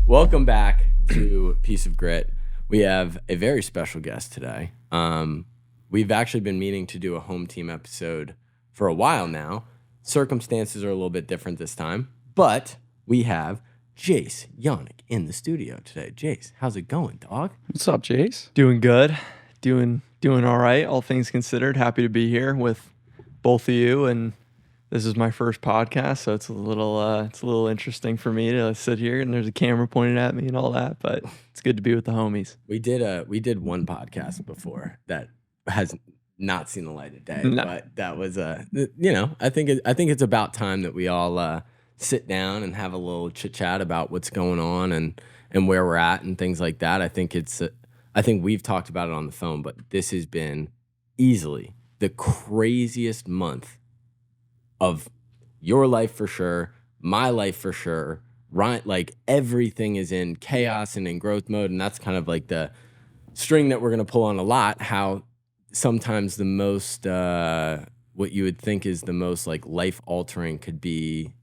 Welcome back to Piece of Grit. We have a very special guest today. We've actually been meaning to do a home team episode for a while now. Circumstances are a little bit different this time, but we have Jace Yannick in the studio today. Jace, how's it going, dog? What's up, Jace? Doing good. Doing all right, all things considered. Happy to be here with both of you, and this is my first podcast, so it's a little interesting for me to sit here and there's a camera pointed at me and all that, but it's good to be with the homies. We did one podcast before that has not seen the light of day, No. but that was I think it's about time that we all sit down and have a little chit chat about what's going on and where we're at and things like that. I think we've talked about it on the phone, but this has been easily the craziest month of your life for sure, my life for sure. Right, like everything is in chaos and in growth mode, and that's kind of like the string that we're gonna pull on a lot. How sometimes the most what you would think is the most like life altering could be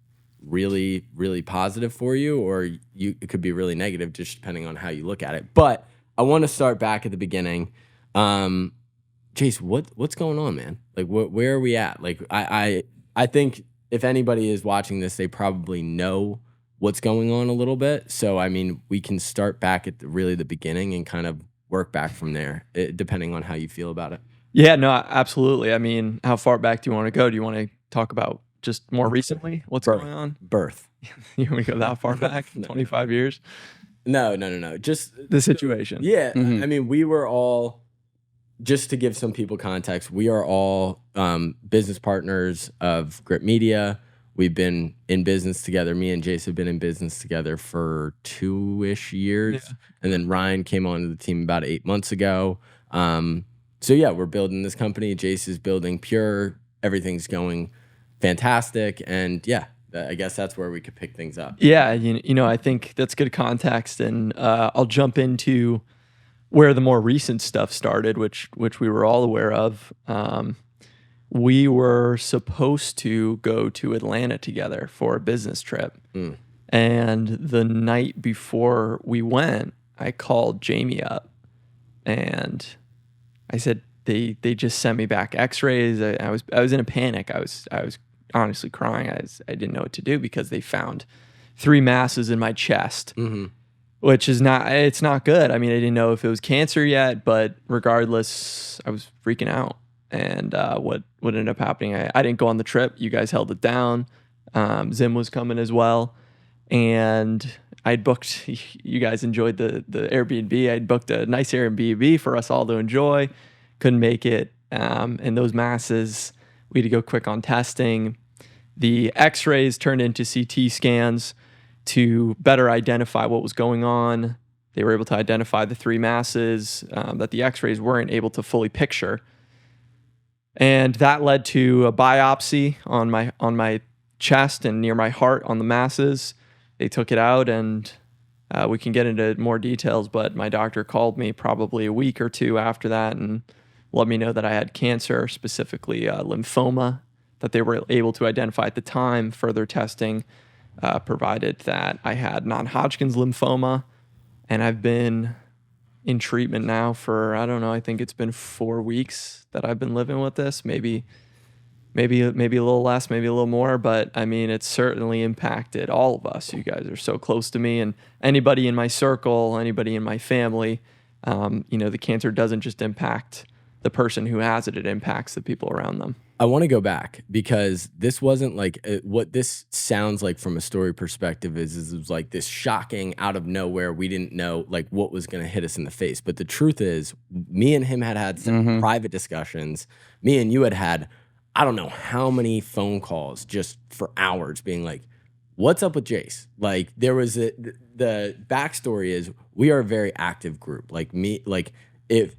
really, really positive for you, or it could be really negative, just depending on how you look at it. But I want to start back at the beginning. Jace, what's going on, man? Like, where are we at? Like, I think if anybody is watching this, they probably know what's going on a little bit. So, I mean, we can start back at the beginning and kind of work back from there, depending on how you feel about it. Yeah, no, absolutely. I mean, how far back do you want to go? Do you want to talk about just more recently? What's going on? Birth. You want to go that far back? 25 years? No. Just the situation. Yeah. I mean, we were all, just to give some people context, we are all business partners of Grit Media. We've been in business together. Me and Jace have been in business together for 2-ish years. Yeah. And then Ryan came onto the team about 8 months ago. So yeah, we're building this company. Jace is building Pure. Everything's going fantastic. And yeah, I guess that's where we could pick things up. Yeah, you know, I think that's good context. And I'll jump into where the more recent stuff started, which we were all aware of. We were supposed to go to Atlanta together for a business trip. And the night before we went, I called Jamie up and I said, they just sent me back x-rays. I was in a panic. I was honestly crying. I didn't know what to do because they found 3 masses in my chest. Which is it's not good. I mean, I didn't know if it was cancer yet, but regardless, I was freaking out. And what ended up happening, I didn't go on the trip. You guys held it down. Zim was coming as well. And I'd booked, you guys enjoyed the Airbnb. I'd booked a nice Airbnb for us all to enjoy. Couldn't make it. And those masses, we had to go quick on testing. The x-rays turned into CT scans to better identify what was going on. They were able to identify the 3 masses that the x-rays weren't able to fully picture. And that led to a biopsy on my chest and near my heart on the masses. They took it out, and we can get into more details, but my doctor called me probably a week or 2 after that and let me know that I had cancer, specifically lymphoma, that they were able to identify at the time. Further testing provided that I had non-Hodgkin's lymphoma, and I've been in treatment now for, I don't know, I think it's been 4 weeks that I've been living with this, maybe a little less, maybe a little more, but I mean, it's certainly impacted all of us. You guys are so close to me, and anybody in my circle, anybody in my family, the cancer doesn't just impact the person who has it, it impacts the people around them. I want to go back because this wasn't like what this sounds like from a story perspective is it was like this shocking out of nowhere. We didn't know like what was going to hit us in the face. But the truth is me and him had some private discussions. Me and you had, I don't know how many phone calls just for hours being like, what's up with Jace? Like there was the backstory is we are a very active group. Like me, like if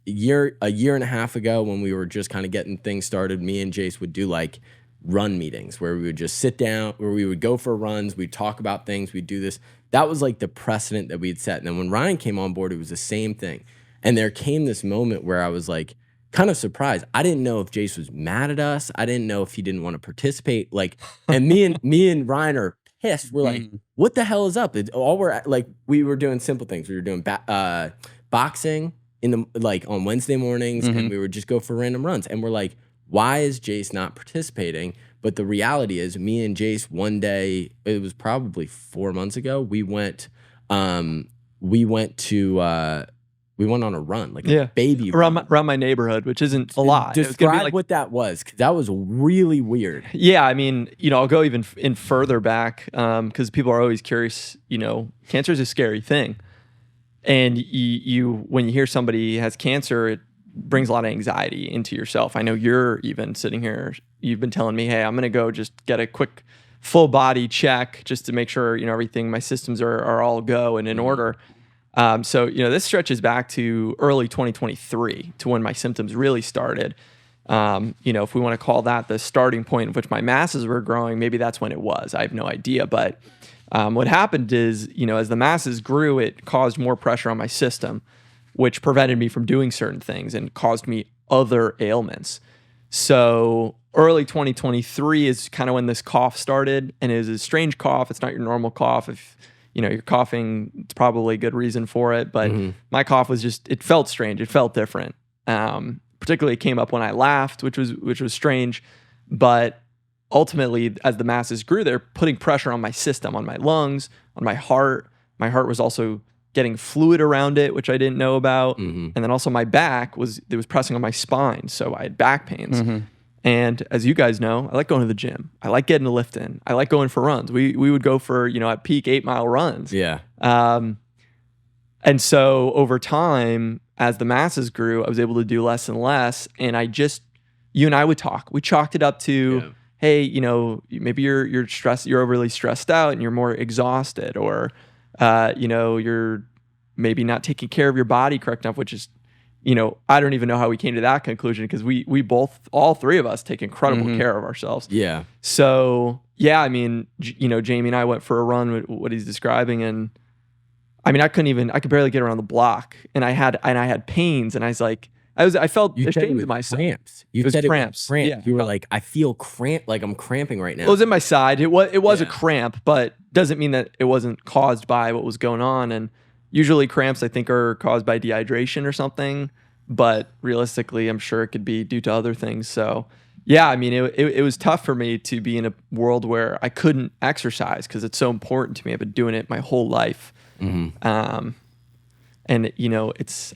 a year and a half ago when we were just kind of getting things started, me and Jace would do like run meetings where we would just sit down, where we would go for runs, we'd talk about things, we'd do this. That was like the precedent that we had set. And then when Ryan came on board, it was the same thing. And there came this moment where I was like kind of surprised. I didn't know if Jace was mad at us. I didn't know if he didn't want to participate. Like, and me and Ryan are pissed. We're like, what the hell is up? We were doing simple things. We were doing boxing on Wednesday mornings, and we would just go for random runs. And we're like, why is Jace not participating? But the reality is, me and Jace one day, it was probably 4 months ago, we went on a run, like a baby run. run. Around my neighborhood, which isn't a lot. Describe what that was, because that was really weird. Yeah, I mean, I'll go even in further back, because people are always curious. Cancer is a scary thing, and you when you hear somebody has cancer, it brings a lot of anxiety into yourself. I know you're even sitting here, you've been telling me, hey, I'm going to go just get a quick full body check just to make sure, everything, my systems are all go and in order. So, this stretches back to early 2023 to when my symptoms really started. If we want to call that the starting point in which my masses were growing, maybe that's when it was. I have no idea. But what happened is, as the masses grew, it caused more pressure on my system, which prevented me from doing certain things and caused me other ailments. So early 2023 is kind of when this cough started, and it was a strange cough. It's not your normal cough. If you're coughing, it's probably a good reason for it. But my cough was it felt strange. It felt different. Particularly it came up when I laughed, which was strange. But ultimately, as the masses grew, they're putting pressure on my system, on my lungs, on my heart. My heart was also getting fluid around it, which I didn't know about. And then also my back was pressing on my spine. So I had back pains. And as you guys know, I like going to the gym. I like getting a lift in. I like going for runs. We would go for, at peak 8-mile runs. Yeah. And so over time, as the masses grew, I was able to do less and less. And you and I would talk. We chalked it up to, hey, maybe you're stressed, you're overly stressed out and you're more exhausted, or you're maybe not taking care of your body correct enough, which is, I don't even know how we came to that conclusion, because we both, all three of us, take incredible care of ourselves. Yeah. So, yeah, I mean, Jamie and I went for a run with what he's describing, and I mean, I could barely get around the block, and I had pains, and I was like, I felt ashamed of myself. Cramps. It was cramps. Yeah. You were like, I feel cramp, like I'm cramping right now. It was in my side. It was a cramp, but doesn't mean that it wasn't caused by what was going on. And usually cramps, I think, are caused by dehydration or something, but realistically, I'm sure it could be due to other things. So, yeah, I mean, it was tough for me to be in a world where I couldn't exercise because it's so important to me. I've been doing it my whole life. And, I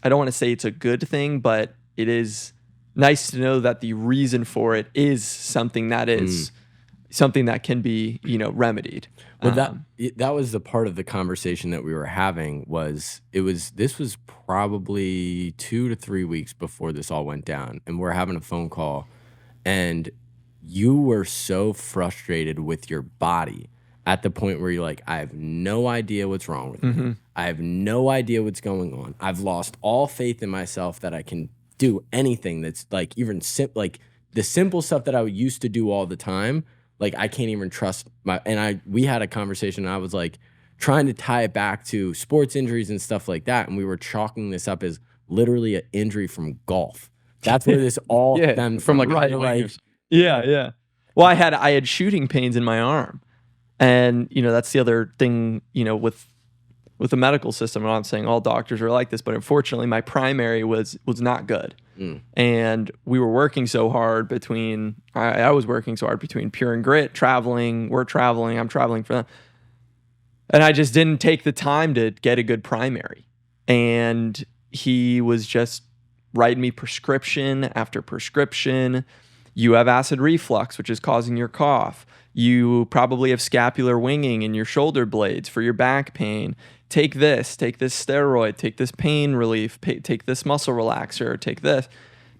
don't want to say it's a good thing, but it is nice to know that the reason for it is something that can be, remedied. Well, that was the part of the conversation that we were having. This was probably 2 to 3 weeks before this all went down, and we're having a phone call, and you were so frustrated with your body at the point where you're like, I have no idea what's wrong with me. I have no idea what's going on. I've lost all faith in myself that I can do anything that's like even like the simple stuff that I used to do all the time. Like I can't even trust we had a conversation, and I was like trying to tie it back to sports injuries and stuff like that. And we were chalking this up as literally an injury from golf. That's where this all stemmed from. Yeah. Well, I had shooting pains in my arm. And, that's the other thing, with the medical system. I'm not saying all doctors are like this, but unfortunately my primary was not good. And we were working so hard I was working so hard between Pure and Grit, traveling, I'm traveling for them. And I just didn't take the time to get a good primary. And he was just writing me prescription after prescription. You have acid reflux, which is causing your cough. You probably have scapular winging in your shoulder blades for your back pain. Take this steroid, take this pain relief, take this muscle relaxer, take this.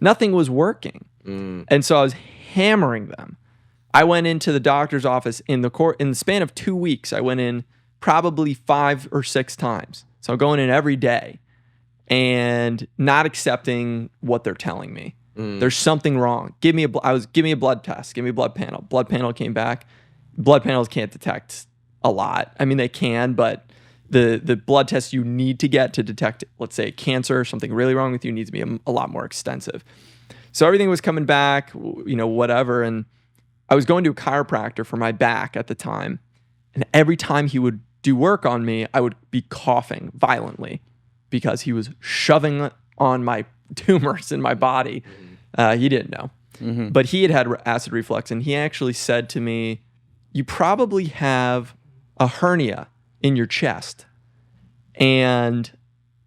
Nothing was working. And so I was hammering them. I went into the doctor's office in the span of 2 weeks. I went in probably 5 or 6 times. So I'm going in every day and not accepting what they're telling me. There's something wrong. Give me a blood test. Give me a blood panel. Blood panel came back. Blood panels can't detect a lot. I mean, they can, but the blood test you need to get to detect, let's say, cancer or something really wrong with you needs to be a lot more extensive. So everything was coming back, whatever. And I was going to a chiropractor for my back at the time. And every time he would do work on me, I would be coughing violently because he was shoving on my tumors in my body. He didn't know. But he had acid reflux, and he actually said to me, "You probably have a hernia in your chest." And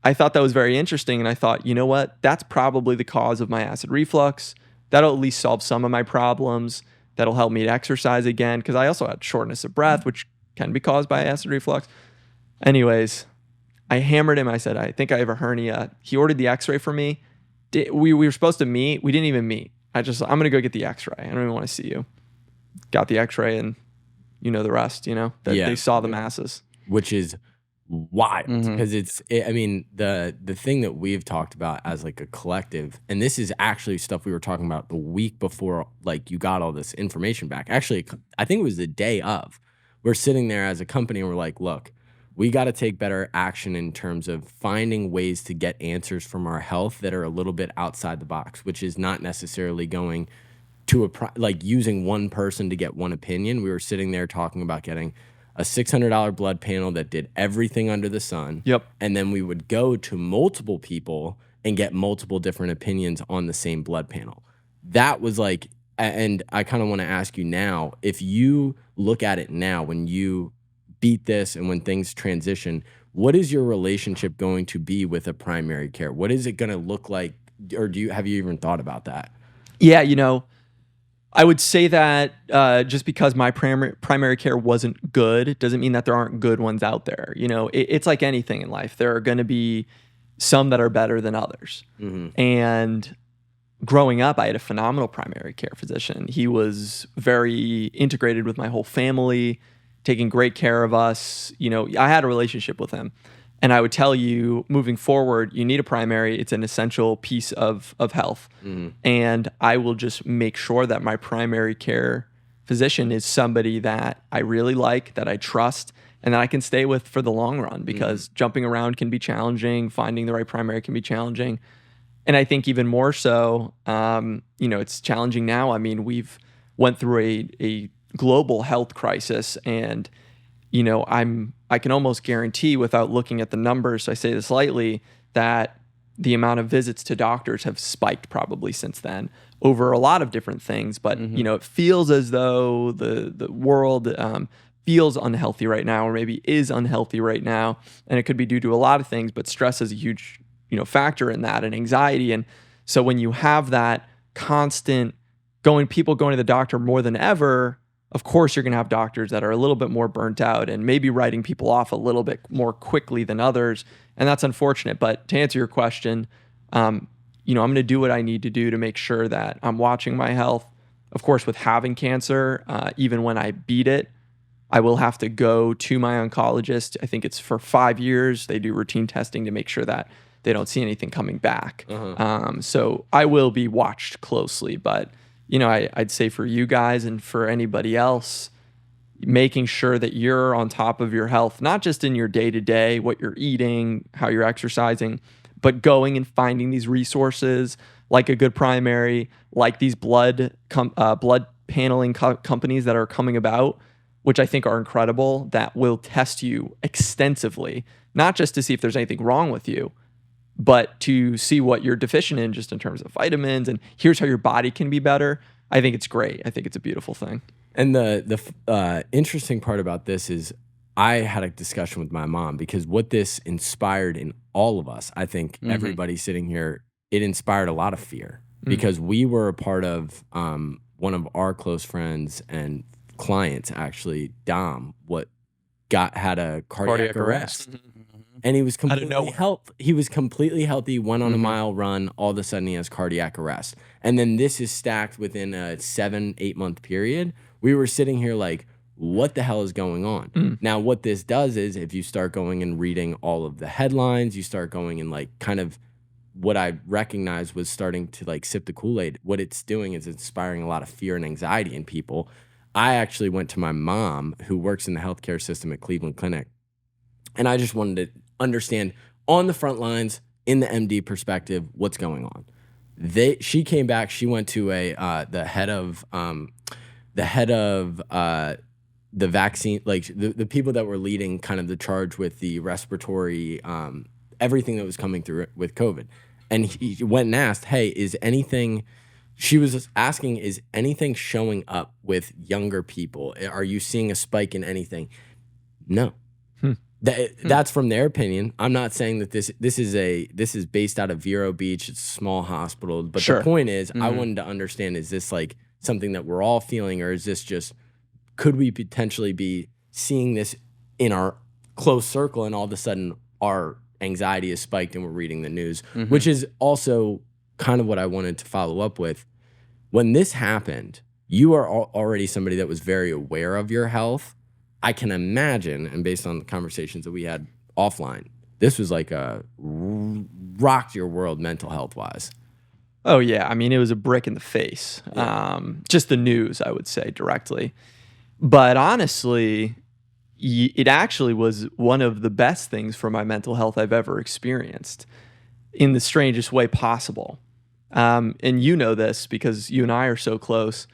I thought that was very interesting. And I thought, you know what? That's probably the cause of my acid reflux. That'll at least solve some of my problems. That'll help me to exercise again. Because I also had shortness of breath, which can be caused by acid reflux. Anyways, I hammered him. I said, I think I have a hernia. He ordered the x-ray for me. We were supposed to meet. We didn't even meet. I'm going to go get the x-ray. I don't even want to see you. Got the x-ray, and you know the rest, that they saw the masses. Which is wild, because I mean, the thing that we've talked about as like a collective, and this is actually stuff we were talking about the week before, like, you got all this information back. Actually, I think it was the day of. We're sitting there as a company and we're like, look, we got to take better action in terms of finding ways to get answers from our health that are a little bit outside the box, which is not necessarily going to like using one person to get one opinion. We were sitting there talking about getting a $600 blood panel that did everything under the sun. Yep. And then we would go to multiple people and get multiple different opinions on the same blood panel. That was like, and I kind of want to ask you now, if you look at it now, when you beat this and when things transition, what is your relationship going to be with a primary care? What is it going to look like? Or have you even thought about that? Yeah, I would say that just because my primary care wasn't good, it doesn't mean that there aren't good ones out there. It's like anything in life. There are going to be some that are better than others. And growing up, I had a phenomenal primary care physician. He was very integrated with my whole family, taking great care of us. I had a relationship with him. And I would tell you, moving forward, you need a primary. It's an essential piece of health. And I will just make sure that my primary care physician is somebody that I really like, that I trust, and that I can stay with for the long run, because jumping around can be challenging. Finding the right primary can be challenging. And I think even more so, it's challenging now. I mean, we've went through a global health crisis, and I can almost guarantee, without looking at the numbers, I say this lightly, that the amount of visits to doctors have spiked probably since then over a lot of different things. But, it feels as though the world feels unhealthy right now, or maybe is unhealthy right now. And it could be due to a lot of things, but stress is a huge, factor in that, and anxiety. And so when you have that constant people going to the doctor more than ever, of course, you're going to have doctors that are a little bit more burnt out and maybe writing people off a little bit more quickly than others. And that's unfortunate. But to answer your question, I'm going to do what I need to do to make sure that I'm watching my health. Of course, with having cancer, even when I beat it, I will have to go to my oncologist. I think it's for 5 years. They do routine testing to make sure that they don't see anything coming back. So I will be watched closely. But I'd say for you guys and for anybody else, making sure that you're on top of your health, not just in your day-to-day, what you're eating, how you're exercising, but going and finding these resources like a good primary, like these blood paneling companies that are coming about, which I think are incredible, that will test you extensively, not just to see if there's anything wrong with you, but to see what you're deficient in, just in terms of vitamins, and here's how your body can be better. I think it's great. I think it's a beautiful thing. And the interesting part about this is I had a discussion with my mom, because what this inspired in all of us, I think everybody sitting here, it inspired a lot of fear, because we were a part of one of our close friends and clients, actually, Dom, had a cardiac arrest. And he was completely healthy, went on a mile run. All of a sudden, he has cardiac arrest. And then this is stacked within a 7-8 month period. We were sitting here like, what the hell is going on? Now, what this does is, if you start going and reading all of the headlines, you start going and like kind of what I recognized was starting to like sip the Kool-Aid. What it's doing is inspiring a lot of fear and anxiety in people. I actually went to my mom, who works in the healthcare system at Cleveland Clinic, and I just wanted to understand on the front lines, in the MD perspective, what's going on. She came back. She went to the head of the vaccine, like the people that were leading kind of the charge with the respiratory, everything that was coming through with COVID. And he went and asked, hey, is anything, she was just asking, is anything showing up with younger people? Are you seeing a spike in anything? No. That's from their opinion. I'm not saying that this is based out of Vero Beach. It's a small hospital. But Sure. the point is, I wanted to understand, is this like something that we're all feeling, or is this just, could we potentially be seeing this in our close circle, and all of a sudden our anxiety is spiked and we're reading the news, which is also kind of what I wanted to follow up with. When this happened, you are already somebody that was very aware of your health. I can imagine, and based on the conversations that we had offline, this was like rocked your world mental health wise. Oh yeah, I mean, it was a brick in the face. Yeah. Just the news, I would say, directly. But honestly, it actually was one of the best things for my mental health I've ever experienced, in the strangest way possible. And you know this because you and I are so close.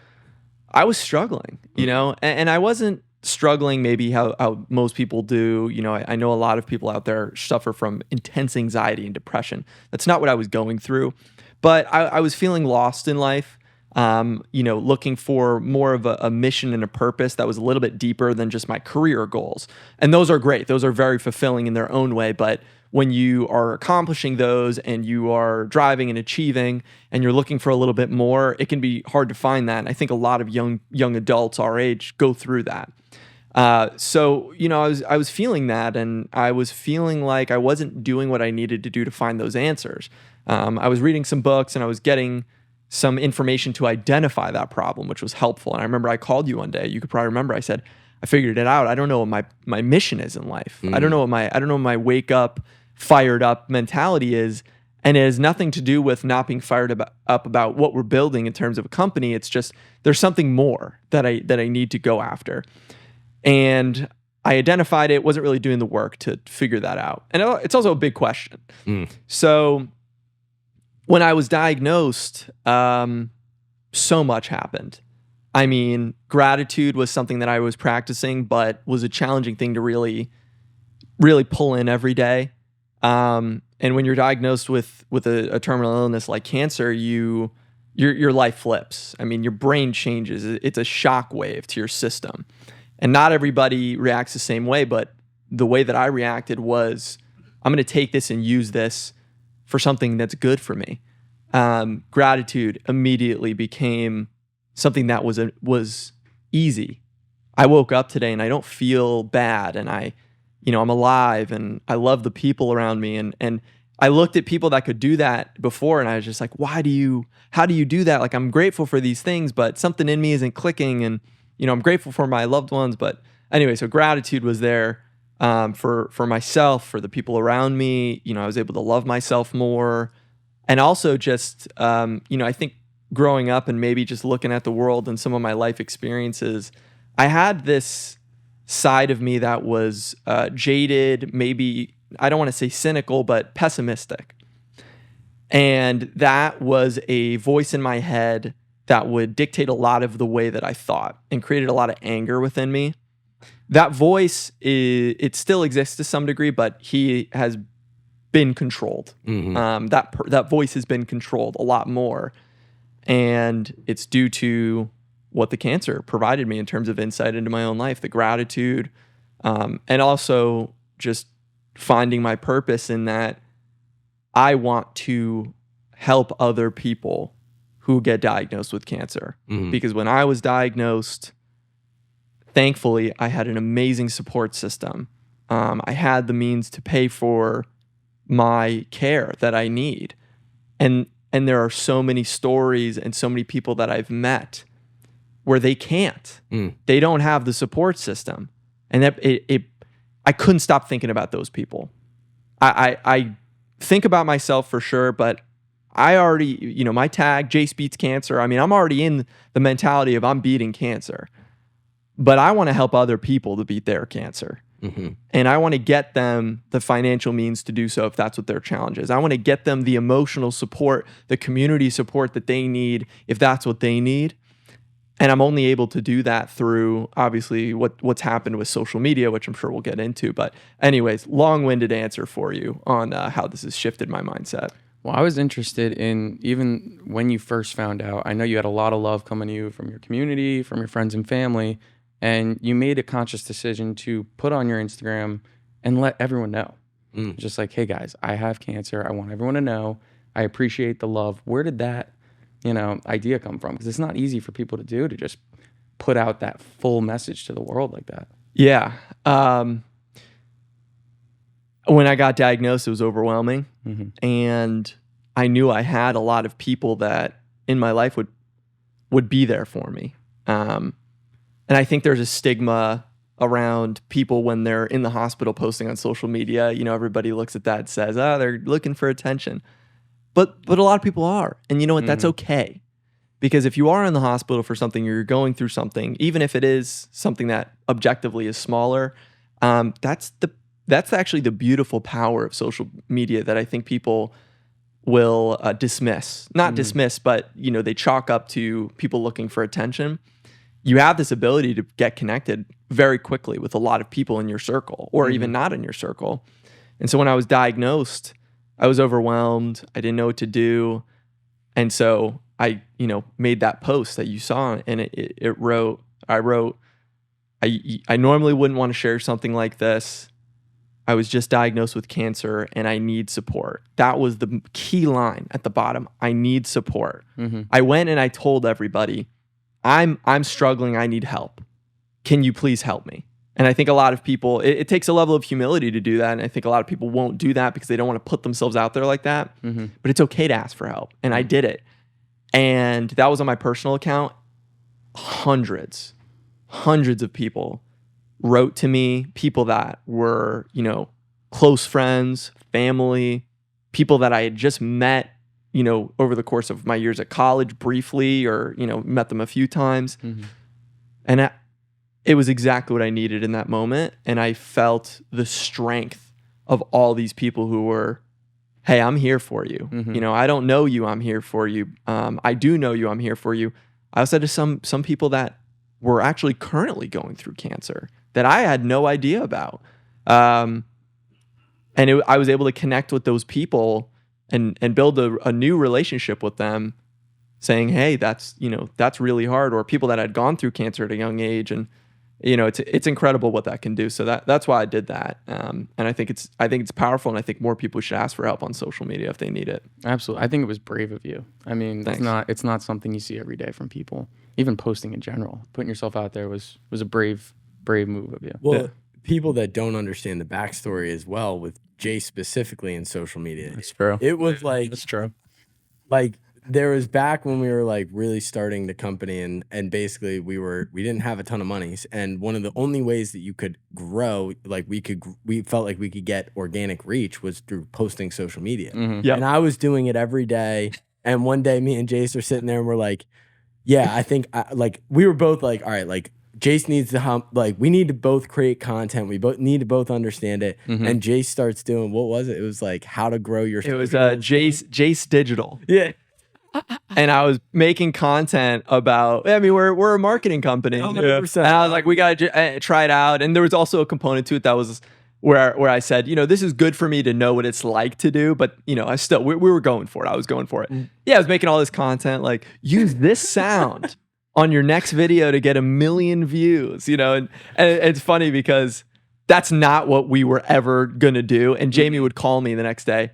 I was struggling, you know, and I wasn't struggling maybe how most people do. You know, I know a lot of people out there suffer from intense anxiety and depression. That's not what I was going through, but I was feeling lost in life. You know, looking for more of a mission and a purpose that was a little bit deeper than just my career goals. And those are great. Those are very fulfilling in their own way. But when you are accomplishing those and you are driving and achieving and you're looking for a little bit more, it can be hard to find that. And I think a lot of young adults our age go through that. So, you know, I was feeling that, and I was feeling like I wasn't doing what I needed to do to find those answers. I was reading some books and I was getting some information to identify that problem, which was helpful. And I remember I called you one day. You could probably remember. I said, I figured it out. I don't know what my mission is in life. I don't know what my wake up, fired up mentality is. And it has nothing to do with not being fired up about what we're building in terms of a company. It's just there's something more that I need to go after. And I identified it, wasn't really doing the work to figure that out. And it's also a big question. So when I was diagnosed, so much happened. I mean, gratitude was something that I was practicing, but was a challenging thing to really, really pull in every day. And when you're diagnosed with a terminal illness like cancer, your life flips. I mean, your brain changes. It's a shock wave to your system. And not everybody reacts the same way, but the way that I reacted was, I'm going to take this and use this for something that's good for me. Gratitude immediately became something that was easy. I woke up today and I don't feel bad, and I'm alive, and I love the people around me. And I looked at people that could do that before, and I was just like, how do you do that? Like, I'm grateful for these things, but something in me isn't clicking. And, you know, I'm grateful for my loved ones. But anyway, so gratitude was there for myself, for the people around me. You know, I was able to love myself more. And also just, I think growing up and maybe just looking at the world and some of my life experiences, I had this side of me that was jaded, maybe, I don't want to say cynical, but pessimistic. And that was a voice in my head that would dictate a lot of the way that I thought and created a lot of anger within me. That voice, it still exists to some degree, but he has been controlled. That voice has been controlled a lot more. And it's due to what the cancer provided me in terms of insight into my own life, the gratitude, and also just finding my purpose in that I want to help other people who get diagnosed with cancer. Because when I was diagnosed, thankfully, I had an amazing support system. I had the means to pay for my care that I need. And there are so many stories and so many people that I've met where they can't. They don't have the support system. And that I couldn't stop thinking about those people. I think about myself for sure, but I already, my tag, Jace beats cancer. I mean, I'm already in the mentality of I'm beating cancer. But I want to help other people to beat their cancer. And I want to get them the financial means to do so if that's what their challenge is. I want to get them the emotional support, the community support that they need if that's what they need. And I'm only able to do that through obviously what's happened with social media, which I'm sure we'll get into. But anyways, long-winded answer for you on how this has shifted my mindset. Well, I was interested in, even when you first found out, I know you had a lot of love coming to you from your community, from your friends and family, and you made a conscious decision to put on your Instagram and let everyone know. Just like, hey guys, I have cancer. I want everyone to know. I appreciate the love. Where did that, idea come from? Because it's not easy for people to do, to just put out that full message to the world like that. Yeah. When I got diagnosed, it was overwhelming. And I knew I had a lot of people that in my life would be there for me. And I think there's a stigma around people when they're in the hospital posting on social media. Everybody looks at that and says, they're looking for attention. But a lot of people are. And you know what? That's okay. Because if you are in the hospital for something, or you're going through something, even if it is something that objectively is smaller, that's actually the beautiful power of social media that I think people will dismiss. Not dismiss, but they chalk up to people looking for attention. You have this ability to get connected very quickly with a lot of people in your circle, or even not in your circle. And so when I was diagnosed, I was overwhelmed. I didn't know what to do. And so I, made that post that you saw, and I wrote, I normally wouldn't want to share something like this. I was just diagnosed with cancer and I need support. That was the key line at the bottom. I need support. I went and I told everybody, I'm struggling. I need help. Can you please help me? And I think a lot of people, it takes a level of humility to do that. And I think a lot of people won't do that because they don't want to put themselves out there like that. But it's okay to ask for help. And I did it. And that was on my personal account. Hundreds of people wrote to me, people that were, close friends, family, people that I had just met, over the course of my years at college briefly, or, met them a few times. And it was exactly what I needed in that moment. And I felt the strength of all these people who were, hey, I'm here for you. I don't know you, I'm here for you. I do know you, I'm here for you. I also had some people that were actually currently going through cancer that I had no idea about. I was able to connect with those people and build a new relationship with them, saying, hey, that's really hard. Or people that had gone through cancer at a young age. And, it's incredible what that can do. So that's why I did that. And I think it's powerful. And I think more people should ask for help on social media if they need it. Absolutely. I think it was brave of you. I mean, Thanks. it's not something you see every day from people. Even posting in general, putting yourself out there was a brave move of you. Well, people that don't understand the backstory as well, with Jace specifically in social media, That's true. it was like, That's true. like there was back when we were like really starting the company, and basically we didn't have a ton of money, and one of the only ways that you could grow, like we felt like we could get organic reach, was through posting social media. Yep. And I was doing it every day. And one day me and Jace are sitting there and we're like, yeah, I think we were both like, all right, like Jace needs to hump, like we need to both create content. We both need to both understand it. And Jace starts doing, what was it? It was like how to grow your. It was Jace Digital. Yeah. And I was making content about, we're a marketing company. 100%. And I was like, we got to try it out. And there was also a component to it that was where I said, this is good for me to know what it's like to do. But, we were going for it. I was going for it. Yeah, I was making all this content, like use this sound on your next video to get 1 million views, and it's funny because that's not what we were ever going to do. And Jamie would call me the next day.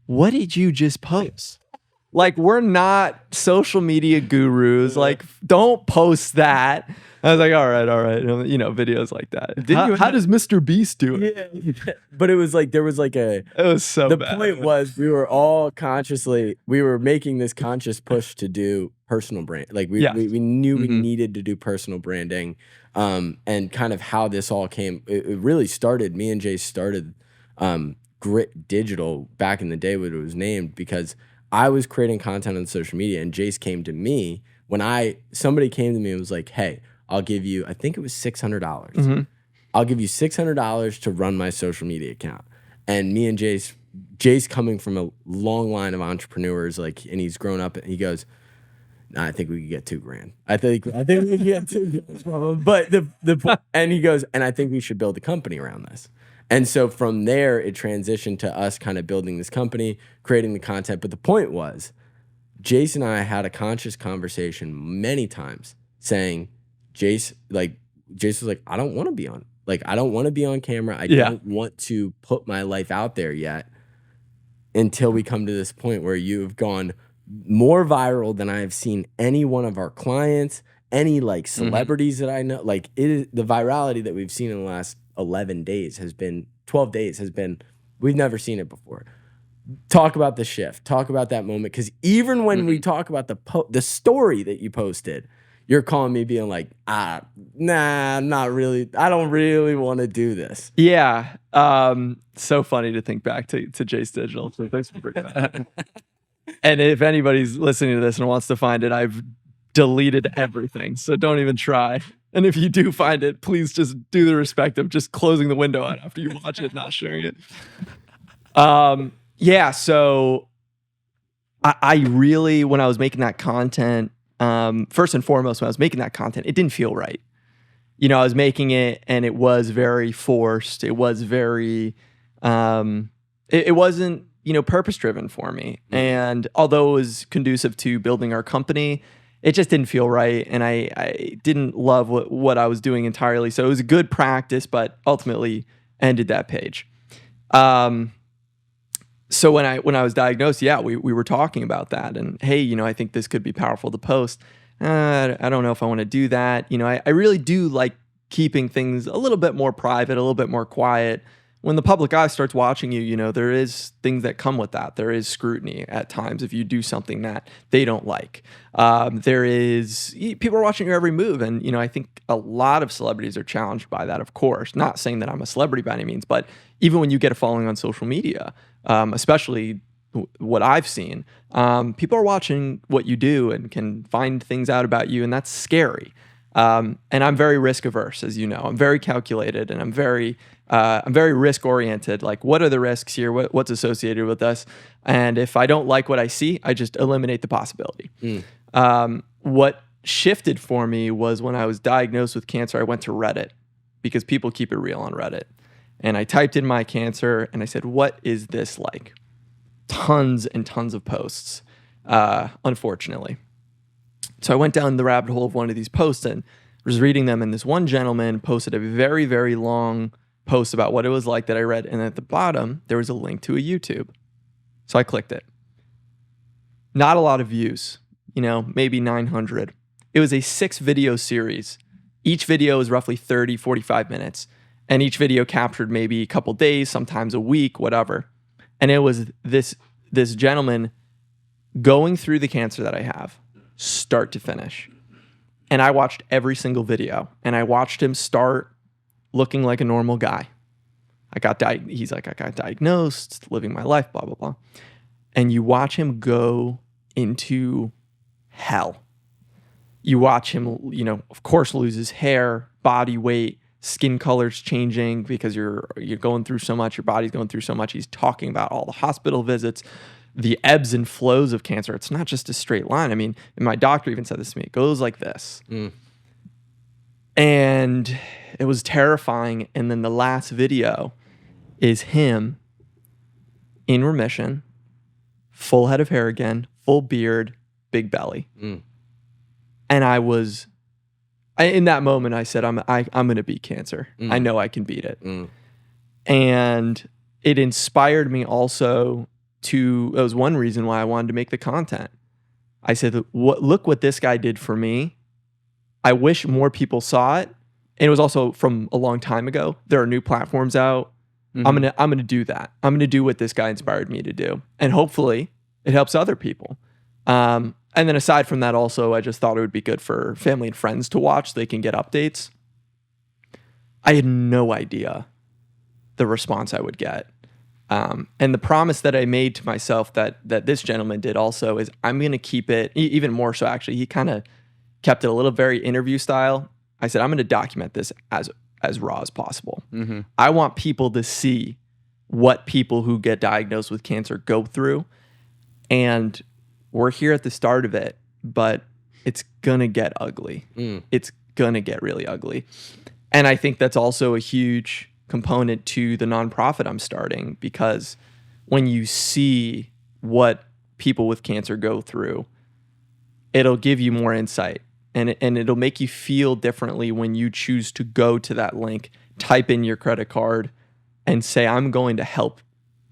What did you just post? Like, we're not social media gurus. Like, don't post that. I was like, all right. Videos like that. How does Mr. Beast do it? Yeah. But it was like, there was like It was so the bad. point was we were all we were making this conscious push to do personal brand. Like we knew we needed to do personal branding. And kind of how this all came, it really started, me and Jay started Grit Digital back in the day when it was named, because I was creating content on social media, and Jace came to me when somebody came to me and was like, hey, I'll give you, I think it was $600. I'll give you $600 to run my social media account. And me and Jace coming from a long line of entrepreneurs, like, and he's grown up, and he goes, I think we could get $2,000. I think we could get $2,000 from him. But and he goes, and I think we should build a company around this. And so from there, it transitioned to us kind of building this company, creating the content. But the point was, Jace and I had a conscious conversation many times saying, Jace was like, I don't want to be on. Like, I don't want to be on camera. I don't want to put my life out there yet until we come to this point where you've gone more viral than I have seen any one of our clients, any like celebrities that I know. Like, it is the virality that we've seen in the last 12 days has been, we've never seen it before. Talk about the shift. Talk about that moment. Because even when we talk about the story that you posted, you're calling me being like, nah, not really. I don't really want to do this. Yeah. So funny to think back to Jace Digital. So thanks for bringing that up. And if anybody's listening to this and wants to find it, I've deleted everything. So don't even try. And if you do find it, please just do the respect of just closing the window out after you watch it, not sharing it. Yeah. So I really, when I was making that content, first and foremost, when I was making that content, it didn't feel right. You know, I was making it and it was very forced. It was very, it wasn't, you know, purpose driven for me. And although it was conducive to building our company, it just didn't feel right. And I didn't love what I was doing entirely. So it was a good practice, but ultimately ended that page. So when I was diagnosed, we were talking about that, and hey, you know, I think this could be powerful to post. I don't know if I want to do that. You know, I really do like keeping things a little bit more private, a little bit more quiet. When the public eye starts watching you, you know, there is things that come with that. There is scrutiny at times if you do something that they don't like. People are watching your every move. And, you know, I think a lot of celebrities are challenged by that, of course. Not saying that I'm a celebrity by any means, but even when you get a following on social media, especially what I've seen, people are watching what you do and can find things out about you. And that's scary. And I'm very risk averse, as you know. I'm very calculated, and I'm very risk oriented. Like, what are the risks here? What's associated with us? And if I don't like what I see, I just eliminate the possibility. What shifted for me was when I was diagnosed with cancer, I went to Reddit, because people keep it real on Reddit. And I typed in my cancer and I said, what is this like? Tons and tons of posts, unfortunately. So I went down the rabbit hole of one of these posts and was reading them, and this one gentleman posted a very, very long post about what it was like that I read, and at the bottom, there was a link to a YouTube. So I clicked it. Not a lot of views, you know, maybe 900. It was a 6-video series. Each video is roughly 30, 45 minutes, and each video captured maybe a couple days, sometimes a week, whatever. And it was this gentleman going through the cancer that I have, start to finish. And I watched every single video, and I watched him start looking like a normal guy. He's like, I got diagnosed, living my life, blah, blah, blah. And you watch him go into hell. You watch him, you know, of course, lose his hair, body weight, skin colors changing because you're going through so much, your body's going through so much. He's talking about all the hospital visits, the ebbs and flows of cancer. It's not just a straight line. I mean, and my doctor even said this to me. It goes like this. And it was terrifying. And then the last video is him in remission, full head of hair again, full beard, big belly. And in that moment, I said, I'm going to beat cancer. I know I can beat it. And it inspired me also that was one reason why I wanted to make the content. I said, look what this guy did for me. I wish more people saw it. And it was also from a long time ago. There are new platforms out. I'm gonna do that. I'm gonna do what this guy inspired me to do. And hopefully it helps other people. And then aside from that also, I just thought it would be good for family and friends to watch. They can get updates. I had no idea the response I would get. And the promise that I made to myself that this gentleman did also is I'm going to keep it, even more so actually, he kind of kept it a little very interview style. I said, I'm going to document this as raw as possible. I want people to see what people who get diagnosed with cancer go through. And we're here at the start of it, but it's gonna get ugly. It's gonna get really ugly. And I think that's also a huge component to the nonprofit I'm starting, because when you see what people with cancer go through, it'll give you more insight, and it'll make you feel differently when you choose to go to that link, type in your credit card, and say, I'm going to help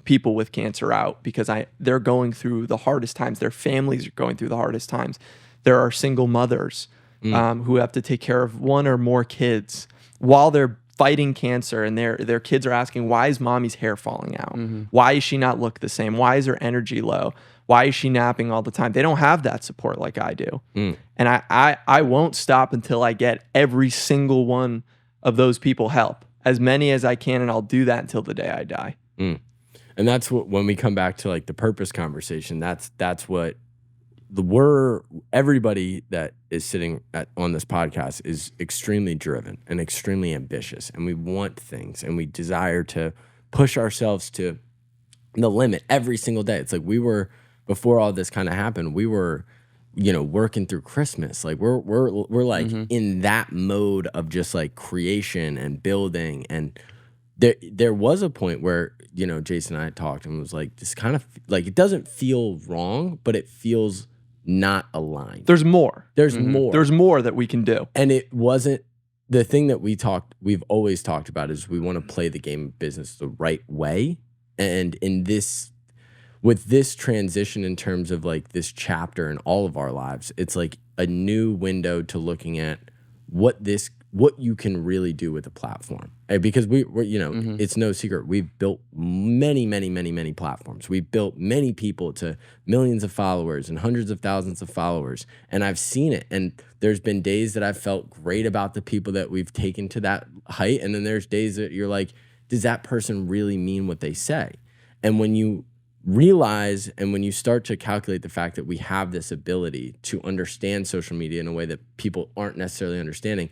people with cancer out because they're going through the hardest times. Their families are going through the hardest times. There are single mothers who have to take care of one or more kids while they're fighting cancer, and their kids are asking, why is mommy's hair falling out? Why does she not look the same? Why is her energy low? Why is she napping all the time? They don't have that support like I do. And I won't stop until I get every single one of those people help, as many as I can, and I'll do that until the day I die. And that's what, when we come back to like the purpose conversation, that's what everybody that is sitting on this podcast is extremely driven and extremely ambitious, and we want things, and we desire to push ourselves to the limit every single day. It's like before all this kind of happened, we were, working through Christmas. Like we're like in that mode of just like creation and building. And there was a point where, Jace and I had talked, and was like, this kind of like, it doesn't feel wrong, but it feels not aligned. There's more. There's more. There's more that we can do. And it wasn't the thing that we've always talked about is we want to play the game of business the right way. And with this transition in terms of like this chapter in all of our lives, it's like a new window to looking at what you can really do with a platform. Because we're it's no secret, we've built many, many, many, many platforms. We've built many people to millions of followers and hundreds of thousands of followers. And I've seen it. And there's been days that I've felt great about the people that we've taken to that height. And then there's days that you're like, does that person really mean what they say? And when you realize, and when you start to calculate the fact that we have this ability to understand social media in a way that people aren't necessarily understanding,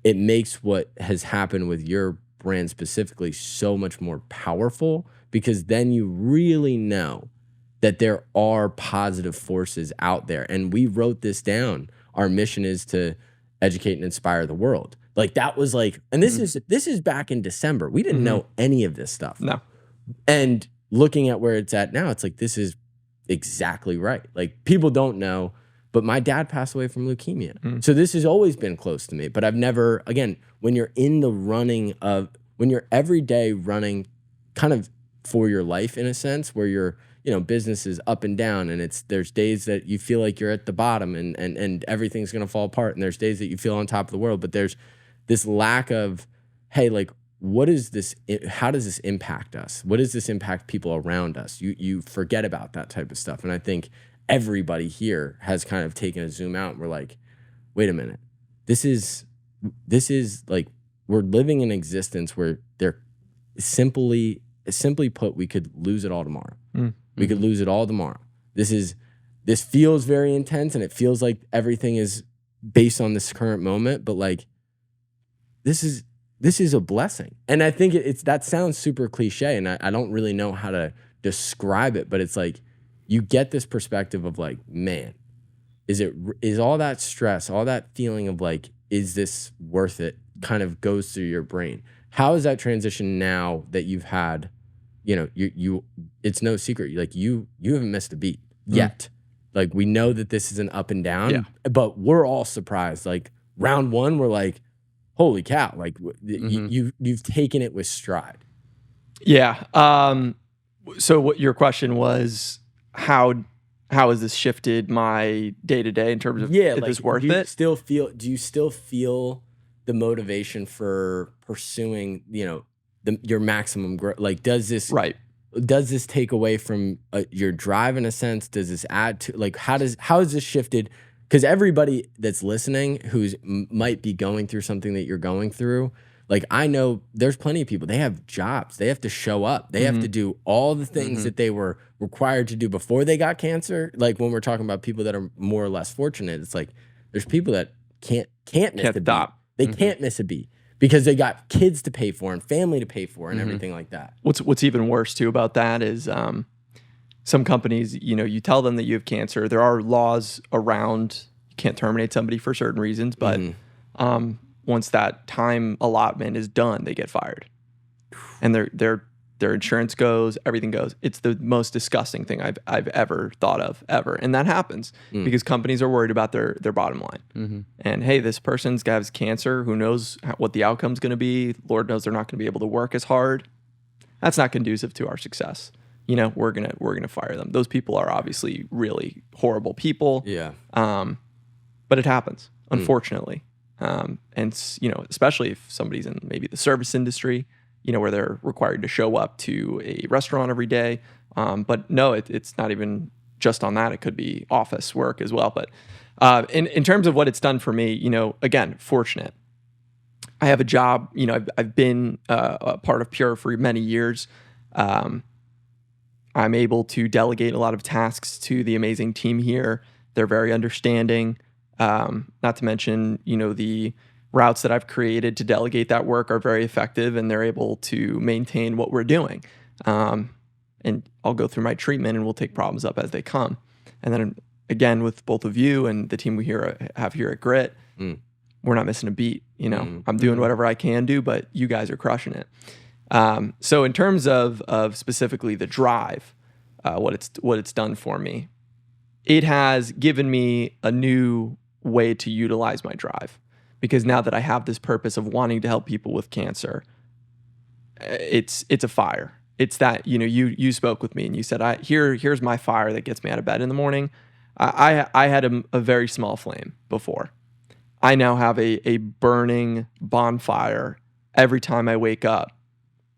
it makes what has happened with your brand specifically so much more powerful, because then you really know that there are positive forces out there. And we wrote this down. Our mission is to educate and inspire the world. Like that was like, and this is back in December. We didn't know any of this stuff. No. And looking at where it's at now, it's like, this is exactly right. Like people don't know, but my dad passed away from leukemia. So this has always been close to me, but I've never, again, when you're in the running of, when you're every day running kind of for your life in a sense, where your, business is up and down, and there's days that you feel like you're at the bottom and everything's going to fall apart. And there's days that you feel on top of the world, but there's this lack of, hey, like, what is this? How does this impact us? What does this impact people around us? You forget about that type of stuff. And I think everybody here has kind of taken a zoom out, and we're like, wait a minute. This is like, we're living in existence where they're simply put, we could lose it all tomorrow. We could lose it all tomorrow. This feels very intense, and it feels like everything is based on this current moment, but like, this is a blessing. And I think that sounds super cliche, and I don't really know how to describe it, but it's like, you get this perspective of like, man, is all that stress, all that feeling of like, is this worth it, kind of goes through your brain. How is that transition now that you've had, it's no secret, like you haven't missed a beat yet. Like, we know that this is an up and down, but we're all surprised. Like round one, we're like, holy cow, like you've taken it with stride. Yeah. So what your question was, how has this shifted my day-to-day in terms of, is this worth it? Do you still feel the motivation for pursuing, your maximum growth? Like, does this take away from your drive in a sense? Does this add to, like, how has this shifted? Because everybody that's listening might be going through something that you're going through, like, I know there's plenty of people, they have jobs, they have to show up, they have to do all the things that they were required to do before they got cancer. Like, when we're talking about people that are more or less fortunate, it's like, there's people that can't miss a beat. They can't miss a beat because they got kids to pay for and family to pay for and everything like that. What's even worse too about that is some companies, you tell them that you have cancer. There are laws around can't terminate somebody for certain reasons, but once that time allotment is done, they get fired, and their insurance goes, everything goes. It's the most disgusting thing I've ever thought of ever, and that happens because companies are worried about their bottom line. And hey, this person's got cancer. Who knows what the outcome's going to be? Lord knows they're not going to be able to work as hard. That's not conducive to our success. We're gonna fire them. Those people are obviously really horrible people. Yeah. But it happens, unfortunately. And especially if somebody's in maybe the service industry, where they're required to show up to a restaurant every day. But no, it's not even just on that. It could be office work as well. But in terms of what it's done for me, again, fortunate. I have a job. I've been a part of Pure for many years. I'm able to delegate a lot of tasks to the amazing team here. They're very understanding. Not to mention, the routes that I've created to delegate that work are very effective, and they're able to maintain what we're doing. And I'll go through my treatment, and we'll take problems up as they come. And then again, with both of you and the team we have here at Grit, we're not missing a beat. I'm doing whatever I can do, but you guys are crushing it. So in terms of specifically the drive, what it's done for me, it has given me a new way to utilize my drive, because now that I have this purpose of wanting to help people with cancer, it's a fire. It's that, you spoke with me and you said, here's my fire that gets me out of bed in the morning. I had a very small flame before. I now have a burning bonfire every time I wake up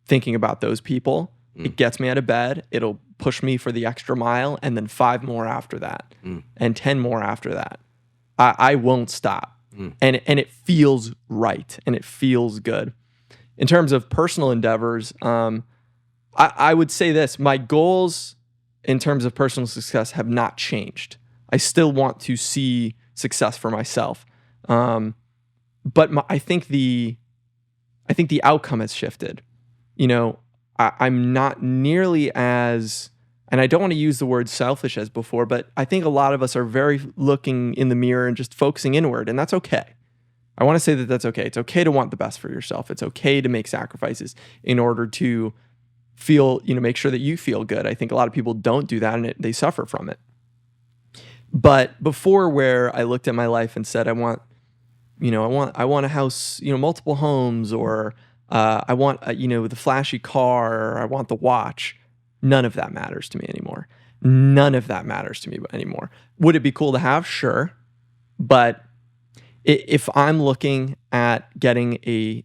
thinking about those people. It gets me out of bed. It'll push me for the extra mile, and then 5 more after that, and 10 more after that. I won't stop. And it feels right, and it feels good. In terms of personal endeavors, I would say this: my goals in terms of personal success have not changed. I still want to see success for myself, but I think the outcome has shifted. I'm not nearly as, and I don't want to use the word selfish as before, but I think a lot of us are very looking in the mirror and just focusing inward, and that's okay. I want to say that that's okay. It's okay to want the best for yourself. It's okay to make sacrifices in order to feel, make sure that you feel good. I think a lot of people don't do that, and they suffer from it. But before, where I looked at my life and said, I want a house, multiple homes, or I want, the flashy car, or I want the watch. None of that matters to me anymore. None of that matters to me anymore. Would it be cool to have? Sure. But if I'm looking at getting a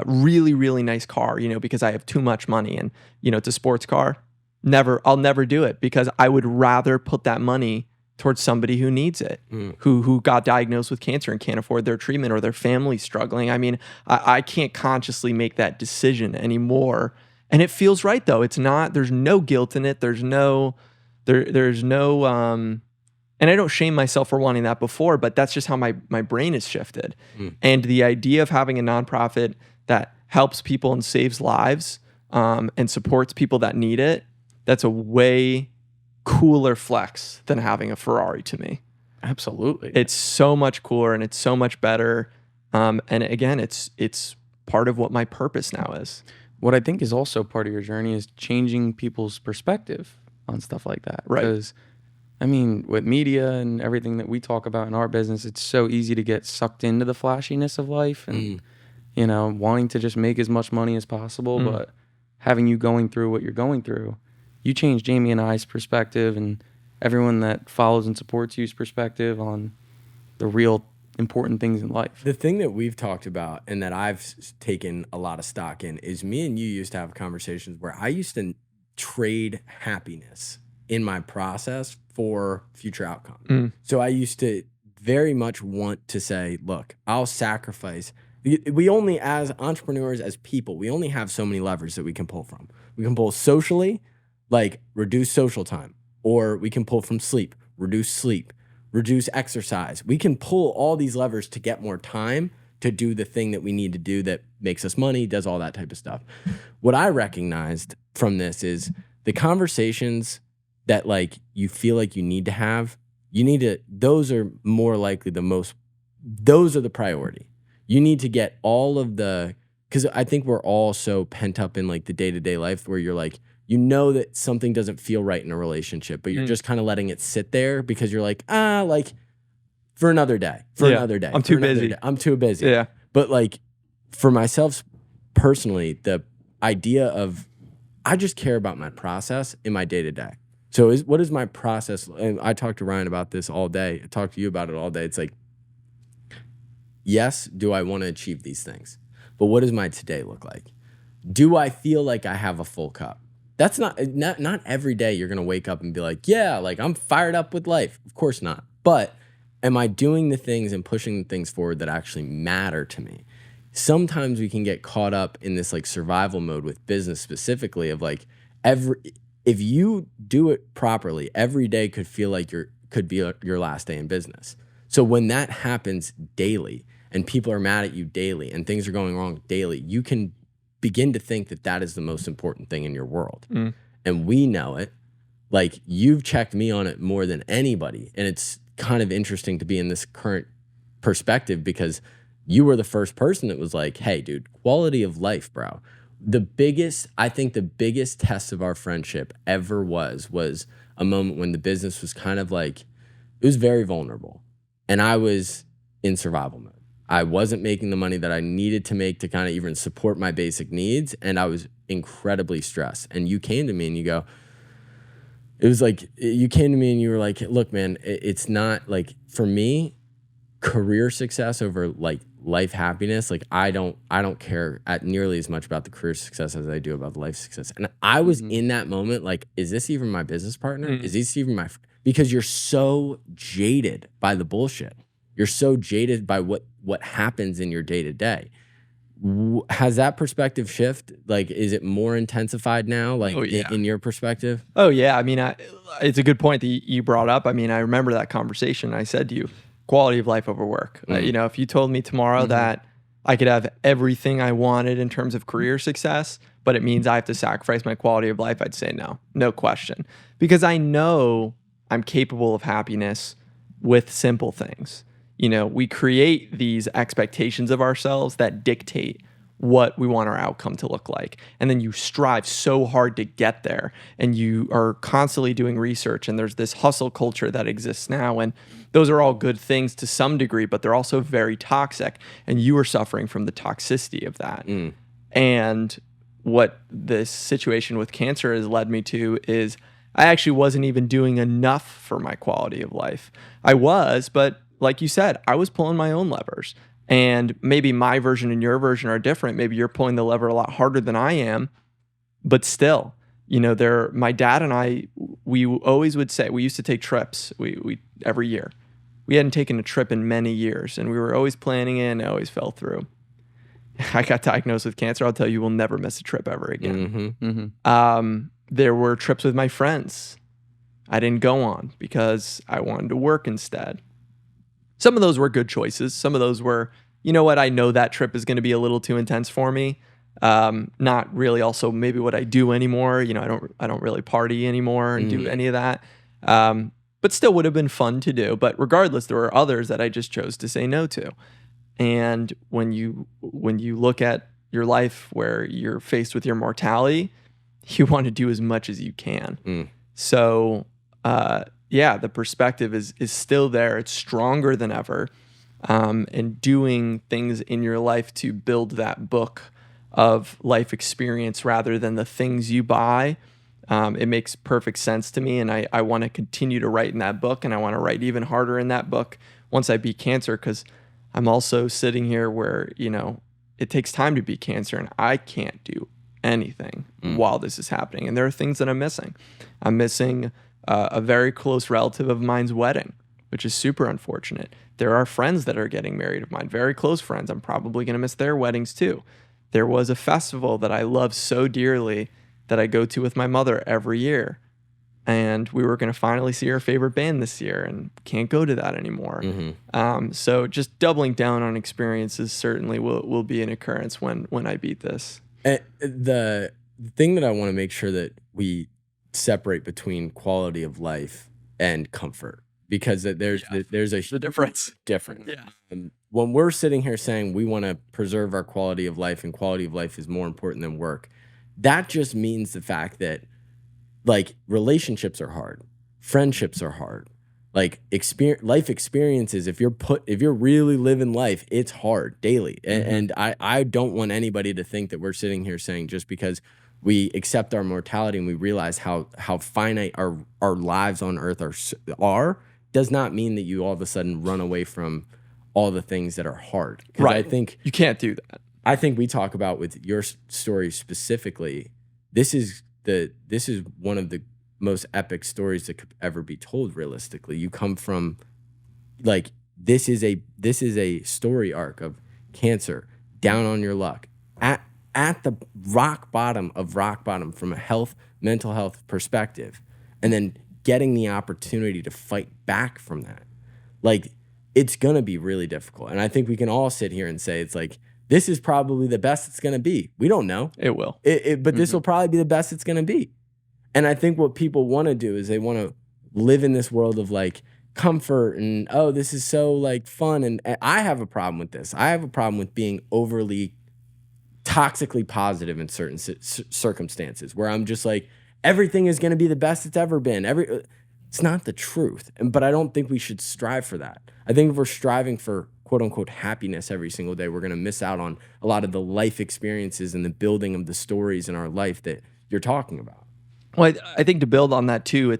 really, really nice car, because I have too much money and, it's a sports car, I'll never do it, because I would rather put that money towards somebody who needs it, who got diagnosed with cancer and can't afford their treatment, or their family's struggling. I mean, I can't consciously make that decision anymore. And it feels right, though. It's not, there's no guilt in it. There's no, and I don't shame myself for wanting that before, but that's just how my brain has shifted. And the idea of having a nonprofit that helps people and saves lives, and supports people that need it, that's a way cooler flex than having a Ferrari to me. Absolutely. It's so much cooler, and it's so much better. And again, it's part of what my purpose now is. What I think is also part of your journey is changing people's perspective on stuff like that. Right. Because, I mean, with media and everything that we talk about in our business, it's so easy to get sucked into the flashiness of life and, wanting to just make as much money as possible. But having you going through what you're going through, you change Jamie and I's perspective, and everyone that follows and supports you's perspective on the real important things in life. The thing that we've talked about and that I've taken a lot of stock in is me and you used to have conversations where I used to trade happiness in my process for future outcome. So I used to very much want to say, look, I'll sacrifice. We only, as entrepreneurs, as people, we only have so many levers that we can pull from. We can pull socially, like reduce social time, or we can pull from sleep, reduce exercise. We can pull all these levers to get more time to do the thing that we need to do that makes us money, does all that type of stuff. What I recognized from this is the conversations that like you feel like you need to have, those are more likely those are the priority. You need to get all of because I think we're all so pent up in like the day-to-day life where you're like, that something doesn't feel right in a relationship, but you're just kind of letting it sit there because you're like, like for another day, another day. I'm too busy. I'm too busy. Yeah. But like for myself personally, the idea of I just care about my process in my day-to-day. So what is my process? And I talked to Ryan about this all day. I talked to you about it all day. It's like, yes, do I want to achieve these things? But what does my today look like? Do I feel like I have a full cup? That's not every day you're going to wake up and be like, yeah, like I'm fired up with life. Of course not. But am I doing the things and pushing the things forward that actually matter to me? Sometimes we can get caught up in this like survival mode with business specifically of like if you do it properly, every day could feel like could be your last day in business. So when that happens daily and people are mad at you daily and things are going wrong daily, you can begin to think that is the most important thing in your world. And we know it. Like you've checked me on it more than anybody. And it's kind of interesting to be in this current perspective because you were the first person that was like, hey, dude, quality of life, bro. I think the biggest test of our friendship ever was a moment when the business was kind of like, it was very vulnerable. And I was in survival mode. I wasn't making the money that I needed to make to kind of even support my basic needs. And I was incredibly stressed. And you came to me and you were like, look, man, it's not like for me, career success over like life happiness. Like I don't care nearly as much about the career success as I do about the life success. And I was in that moment, like, is this even my business partner? Is this even because you're so jaded by the bullshit. You're so jaded by what happens in your day to day. Has that perspective shift? Like, is it more intensified now? Like in your perspective? Oh yeah. I mean, it's a good point that you brought up. I mean, I remember that conversation. I said to you, quality of life over work. If you told me tomorrow that I could have everything I wanted in terms of career success, but it means I have to sacrifice my quality of life, I'd say no question. Because I know I'm capable of happiness with simple things. We create these expectations of ourselves that dictate what we want our outcome to look like. And then you strive so hard to get there and you are constantly doing research and there's this hustle culture that exists now. And those are all good things to some degree, but they're also very toxic. And you are suffering from the toxicity of that. And what this situation with cancer has led me to is I actually wasn't even doing enough for my quality of life. I was, but like you said, I was pulling my own levers. And maybe my version and your version are different. Maybe you're pulling the lever a lot harder than I am. But still, my dad and I, we always would say, we used to take trips we every year. We hadn't taken a trip in many years. And we were always planning it and it always fell through. I got diagnosed with cancer. I'll tell you, we'll never miss a trip ever again. There were trips with my friends I didn't go on because I wanted to work instead. Some of those were good choices. Some of those were, I know that trip is going to be a little too intense for me. Not really also maybe what I do anymore. I don't really party anymore and do any of that. But still would have been fun to do. But regardless, there were others that I just chose to say no to. And when you look at your life where you're faced with your mortality, you want to do as much as you can. So, the perspective is still there. It's stronger than ever. And doing things in your life to build that book of life experience rather than the things you buy, it makes perfect sense to me. And I want to continue to write in that book, and I want to write even harder in that book once I beat cancer, because I'm also sitting here where, it takes time to beat cancer, and I can't do anything while this is happening. And there are things that I'm missing. I'm missing a very close relative of mine's wedding, which is super unfortunate. There are friends that are getting married of mine, very close friends. I'm probably going to miss their weddings too. There was a festival that I love so dearly that I go to with my mother every year. And we were going to finally see our favorite band this year and can't go to that anymore. So just doubling down on experiences certainly will be an occurrence when I beat this. The thing that I want to make sure that we separate between quality of life and comfort, because there's a The difference. difference. Yeah. When we're sitting here saying we want to preserve our quality of life and quality of life is more important than work, that just means the fact that like relationships are hard, friendships are hard, like life experiences. If you're really living life, it's hard daily. And I don't want anybody to think that we're sitting here saying just because we accept our mortality and we realize how finite our lives on earth are does not mean that you all of a sudden run away from all the things that are hard. Right. I think you can't do that. I think we talk about with your story specifically, this is one of the most epic stories that could ever be told realistically. You come from like this is a story arc of cancer, down on your luck, at the rock bottom from a mental health perspective, and then getting the opportunity to fight back from that. Like, it's going to be really difficult. And I think we can all sit here and say, it's like, this is probably the best it's going to be. We don't know. It will. But this will probably be the best it's going to be. And I think what people want to do is they want to live in this world of like comfort and, oh, this is so like fun. And I have a problem with this. I have a problem with being overly toxically positive in certain circumstances where I'm just like, everything is going to be the best it's ever been. It's not the truth. But I don't think we should strive for that. I think if we're striving for quote unquote happiness every single day, we're going to miss out on a lot of the life experiences and the building of the stories in our life that you're talking about. Well, I think to build on that too,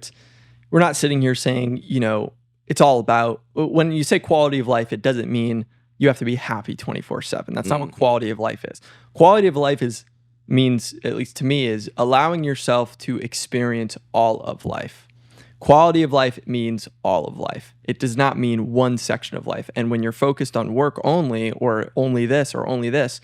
we're not sitting here saying, it's all about, when you say quality of life, it doesn't mean you have to be happy 24/7. That's not what quality of life is. Quality of life means, at least to me, is allowing yourself to experience all of life. Quality of life means all of life. It does not mean one section of life. And when you're focused on work only, or only this, or only this,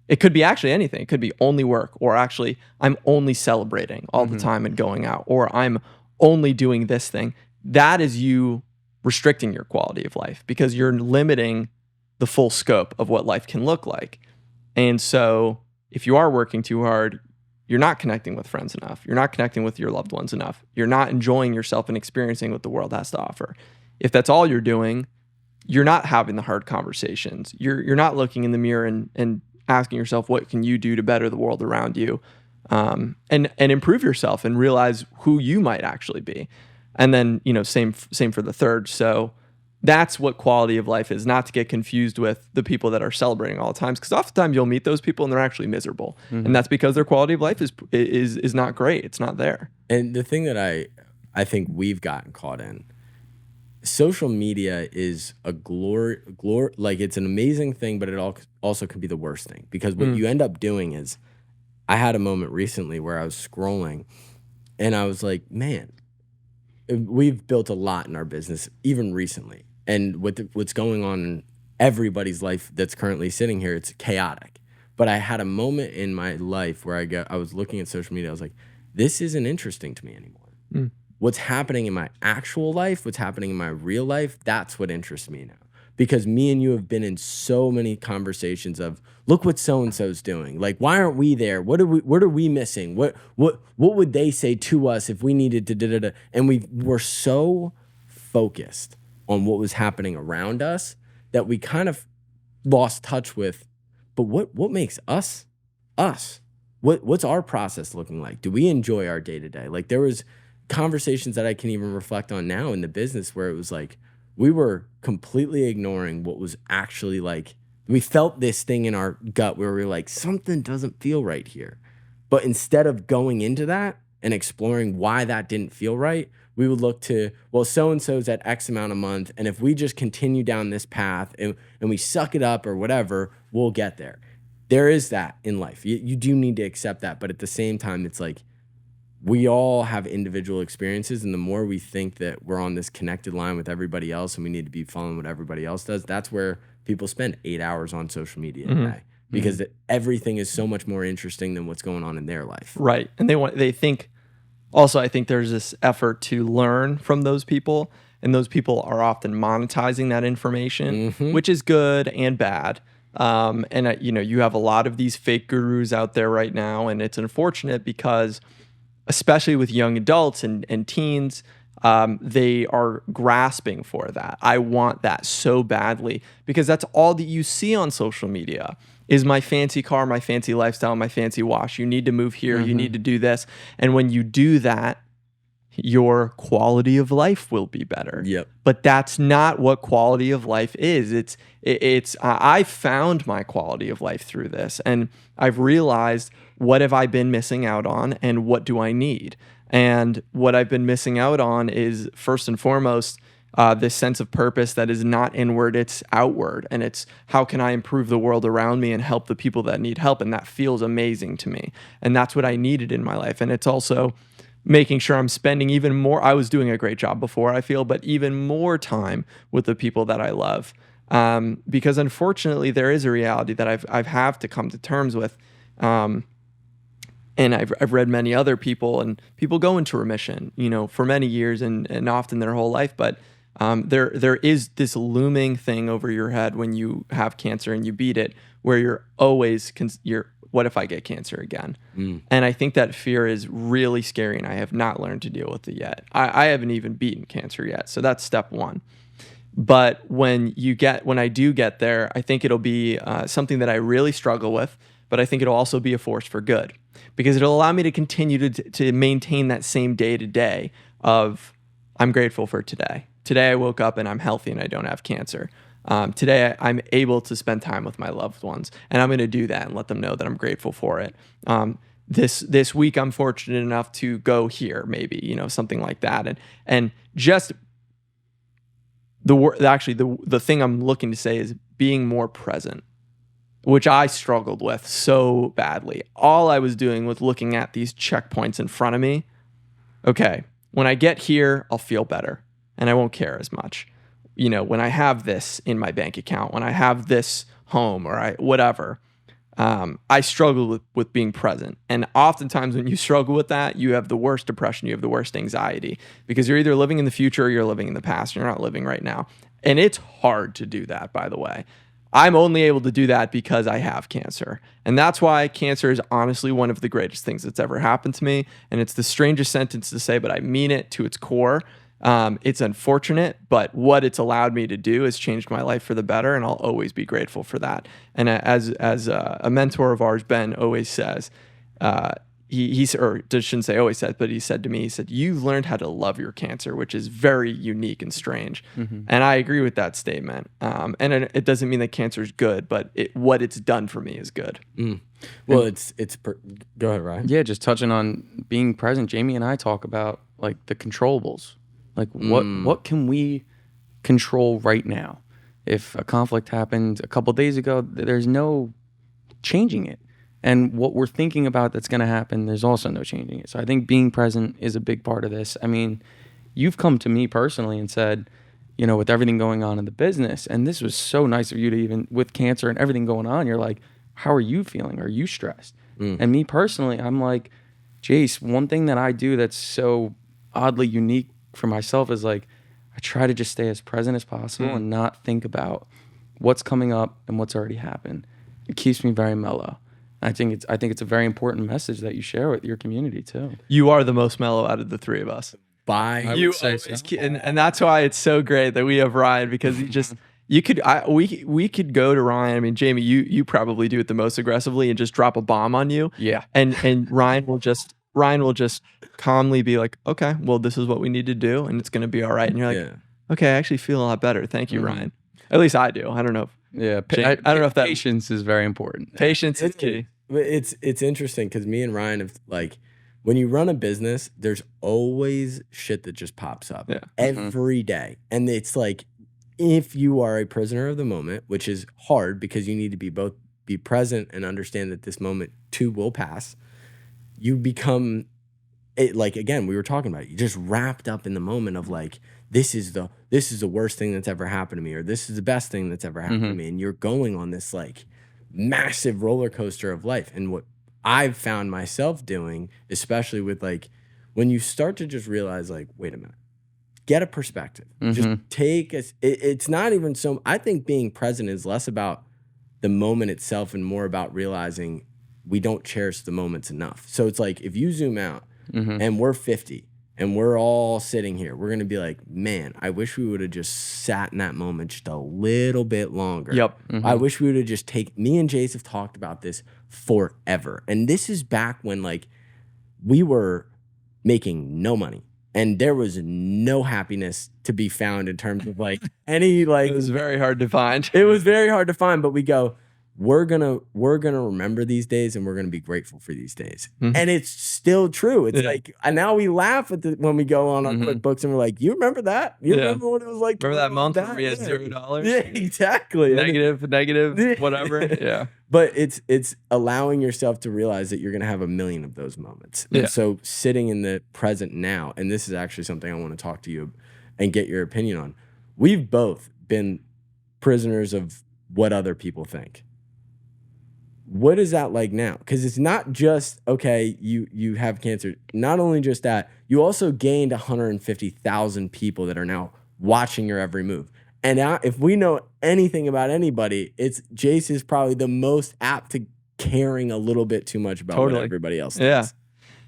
it could be actually anything. It could be only work, or actually I'm only celebrating all the time and going out, or I'm only doing this thing. That is you restricting your quality of life because you're limiting the full scope of what life can look like. And so if you are working too hard, you're not connecting with friends enough. You're not connecting with your loved ones enough. You're not enjoying yourself and experiencing what the world has to offer. If that's all you're doing, you're not having the hard conversations. You're not looking in the mirror and asking yourself, what can you do to better the world around you, and improve yourself and realize who you might actually be. And then, same for the third. So that's what quality of life is, not to get confused with the people that are celebrating all the time. Because oftentimes you'll meet those people and they're actually miserable. And that's because their quality of life is not great. It's not there. And the thing that I think we've gotten caught in, social media is a like it's an amazing thing, but it also can be the worst thing. Because what you end up doing is, I had a moment recently where I was scrolling and I was like, man, we've built a lot in our business, even recently. And with what's going on in everybody's life that's currently sitting here, it's chaotic. But I had a moment in my life where I was looking at social media. I was like, this isn't interesting to me anymore. What's happening in my actual life, what's happening in my real life, that's what interests me now. Because me and you have been in so many conversations of, look what so-and-so's doing. Like, why aren't we there? What are we missing? What would they say to us if we needed to da-da-da? And we were so focused on what was happening around us that we kind of lost touch with, but what makes us us? What's our process looking like? Do we enjoy our day-to-day? Like, there was conversations that I can even reflect on now in the business where it was like, we were completely ignoring what was actually like, we felt this thing in our gut where we were like, something doesn't feel right here. But instead of going into that and exploring why that didn't feel right, we would look to, well, so-and-so's at X amount a month, and if we just continue down this path and we suck it up or whatever, we'll get there. There is that in life. You do need to accept that. But at the same time, it's like, we all have individual experiences, and the more we think that we're on this connected line with everybody else and we need to be following what everybody else does, that's where people spend 8 hours on social media a day, because everything is so much more interesting than what's going on in their life. Right. And they think, also, I think there's this effort to learn from those people, and those people are often monetizing that information, which is good and bad. And you have a lot of these fake gurus out there right now, and it's unfortunate because, especially with young adults and teens, they are grasping for that. I want that so badly because that's all that you see on social media is my fancy car, my fancy lifestyle, my fancy watch. You need to move here. You need to do this. And when you do that, your quality of life will be better. Yep. But that's not what quality of life is. I found my quality of life through this, and I've realized what have I been missing out on and what do I need? And what I've been missing out on is first and foremost, this sense of purpose that is not inward, it's outward. And it's how can I improve the world around me and help the people that need help? And that feels amazing to me. And that's what I needed in my life. And it's also making sure I'm spending even more. I was doing a great job before, I feel, but even more time with the people that I love. Because unfortunately, there is a reality that I've have to come to terms with. And I've read many other people, and people go into remission, for many years and often their whole life. But there is this looming thing over your head when you have cancer and you beat it, where you're always what if I get cancer again? And I think that fear is really scary, and I have not learned to deal with it yet. I haven't even beaten cancer yet, so that's step one. But when I do get there, I think it'll be something that I really struggle with, but I think it'll also be a force for good, because it'll allow me to continue to maintain that same day-to-day of I'm grateful for today. Today I woke up and I'm healthy and I don't have cancer. Today I'm able to spend time with my loved ones, and I'm going to do that and let them know that I'm grateful for it. This week I'm fortunate enough to go here, maybe, something like that. And just the thing I'm looking to say is being more present, which I struggled with so badly. All I was doing was looking at these checkpoints in front of me. Okay, when I get here, I'll feel better and I won't care as much. When I have this in my bank account, when I have this home or whatever, I struggle with being present. And oftentimes when you struggle with that, you have the worst depression, you have the worst anxiety, because you're either living in the future or you're living in the past. You're not living right now. And it's hard to do that, by the way. I'm only able to do that because I have cancer. And that's why cancer is honestly one of the greatest things that's ever happened to me. And it's the strangest sentence to say, but I mean it to its core. It's unfortunate, but what it's allowed me to do has changed my life for the better, and I'll always be grateful for that. And as a mentor of ours, Ben, always says, he shouldn't say always says, but he said to me, you've learned how to love your cancer, which is very unique and strange. And I agree with that statement. And it doesn't mean that cancer is good, but what it's done for me is good. Well, go ahead, Ryan. Yeah, just touching on being present. Jamie and I talk about like the controllables. Like what can we control right now? If a conflict happened a couple days ago, there's no changing it. And what we're thinking about that's going to happen, there's also no changing it. So I think being present is a big part of this. I mean, you've come to me personally and said, with everything going on in the business, and this was so nice of you to even, with cancer and everything going on, you're like, how are you feeling? Are you stressed? And me personally, I'm like, Jace, one thing that I do that's so oddly unique for myself is like, I try to just stay as present as possible and not think about what's coming up and what's already happened. It keeps me very mellow. I think it's a very important message that you share with your community too. You are the most mellow out of the three of us. And that's why it's so great that we have Ryan, because we could go to Ryan. I mean, Jamie, you probably do it the most aggressively and just drop a bomb on you. Yeah. And Ryan will just calmly be like, okay, well, this is what we need to do, and it's going to be all right. And you're like, okay, I actually feel a lot better. Thank you, Ryan. At least I do. I don't know. Yeah, I don't know if that patience is very important. Patience is key. It's interesting because me and Ryan have, like, when you run a business, there's always shit that just pops up every day. And it's like, if you are a prisoner of the moment, which is hard because you need to be present and understand that this moment too will pass, you become like, again, we were talking about it, you just wrapped up in the moment of like, this is the worst thing that's ever happened to me, or this is the best thing that's ever happened to me. And you're going on this like massive roller coaster of life. And what I've found myself doing, especially with like, when you start to just realize like, wait a minute, get a perspective, just take it's not even so, I think being present is less about the moment itself and more about realizing we don't cherish the moments enough. So it's like, if you zoom out and we're 50 and we're all sitting here, we're going to be like, man, I wish we would have just sat in that moment just a little bit longer. Yep. I wish we would have just me and Jace have talked about this forever. And this is back when like we were making no money and there was no happiness to be found in terms of like any like. It was very hard to find. It was very hard to find, but we go, we're gonna remember these days and we're gonna be grateful for these days. And it's still true. It's like, and now we laugh at when we go on our QuickBooks and we're like, you remember that? You remember what it was like? Remember that month where we had $0? Yeah, exactly. Negative, whatever. Yeah. But it's allowing yourself to realize that you're gonna have a million of those moments. And so sitting in the present now, and this is actually something I want to talk to you and get your opinion on. We've both been prisoners of what other people think. What is that like now? Because it's not just, okay, you have cancer. Not only just that, you also gained 150,000 people that are now watching your every move. And now, if we know anything about anybody, it's Jace is probably the most apt to caring a little bit too much about what everybody else thinks. Yeah.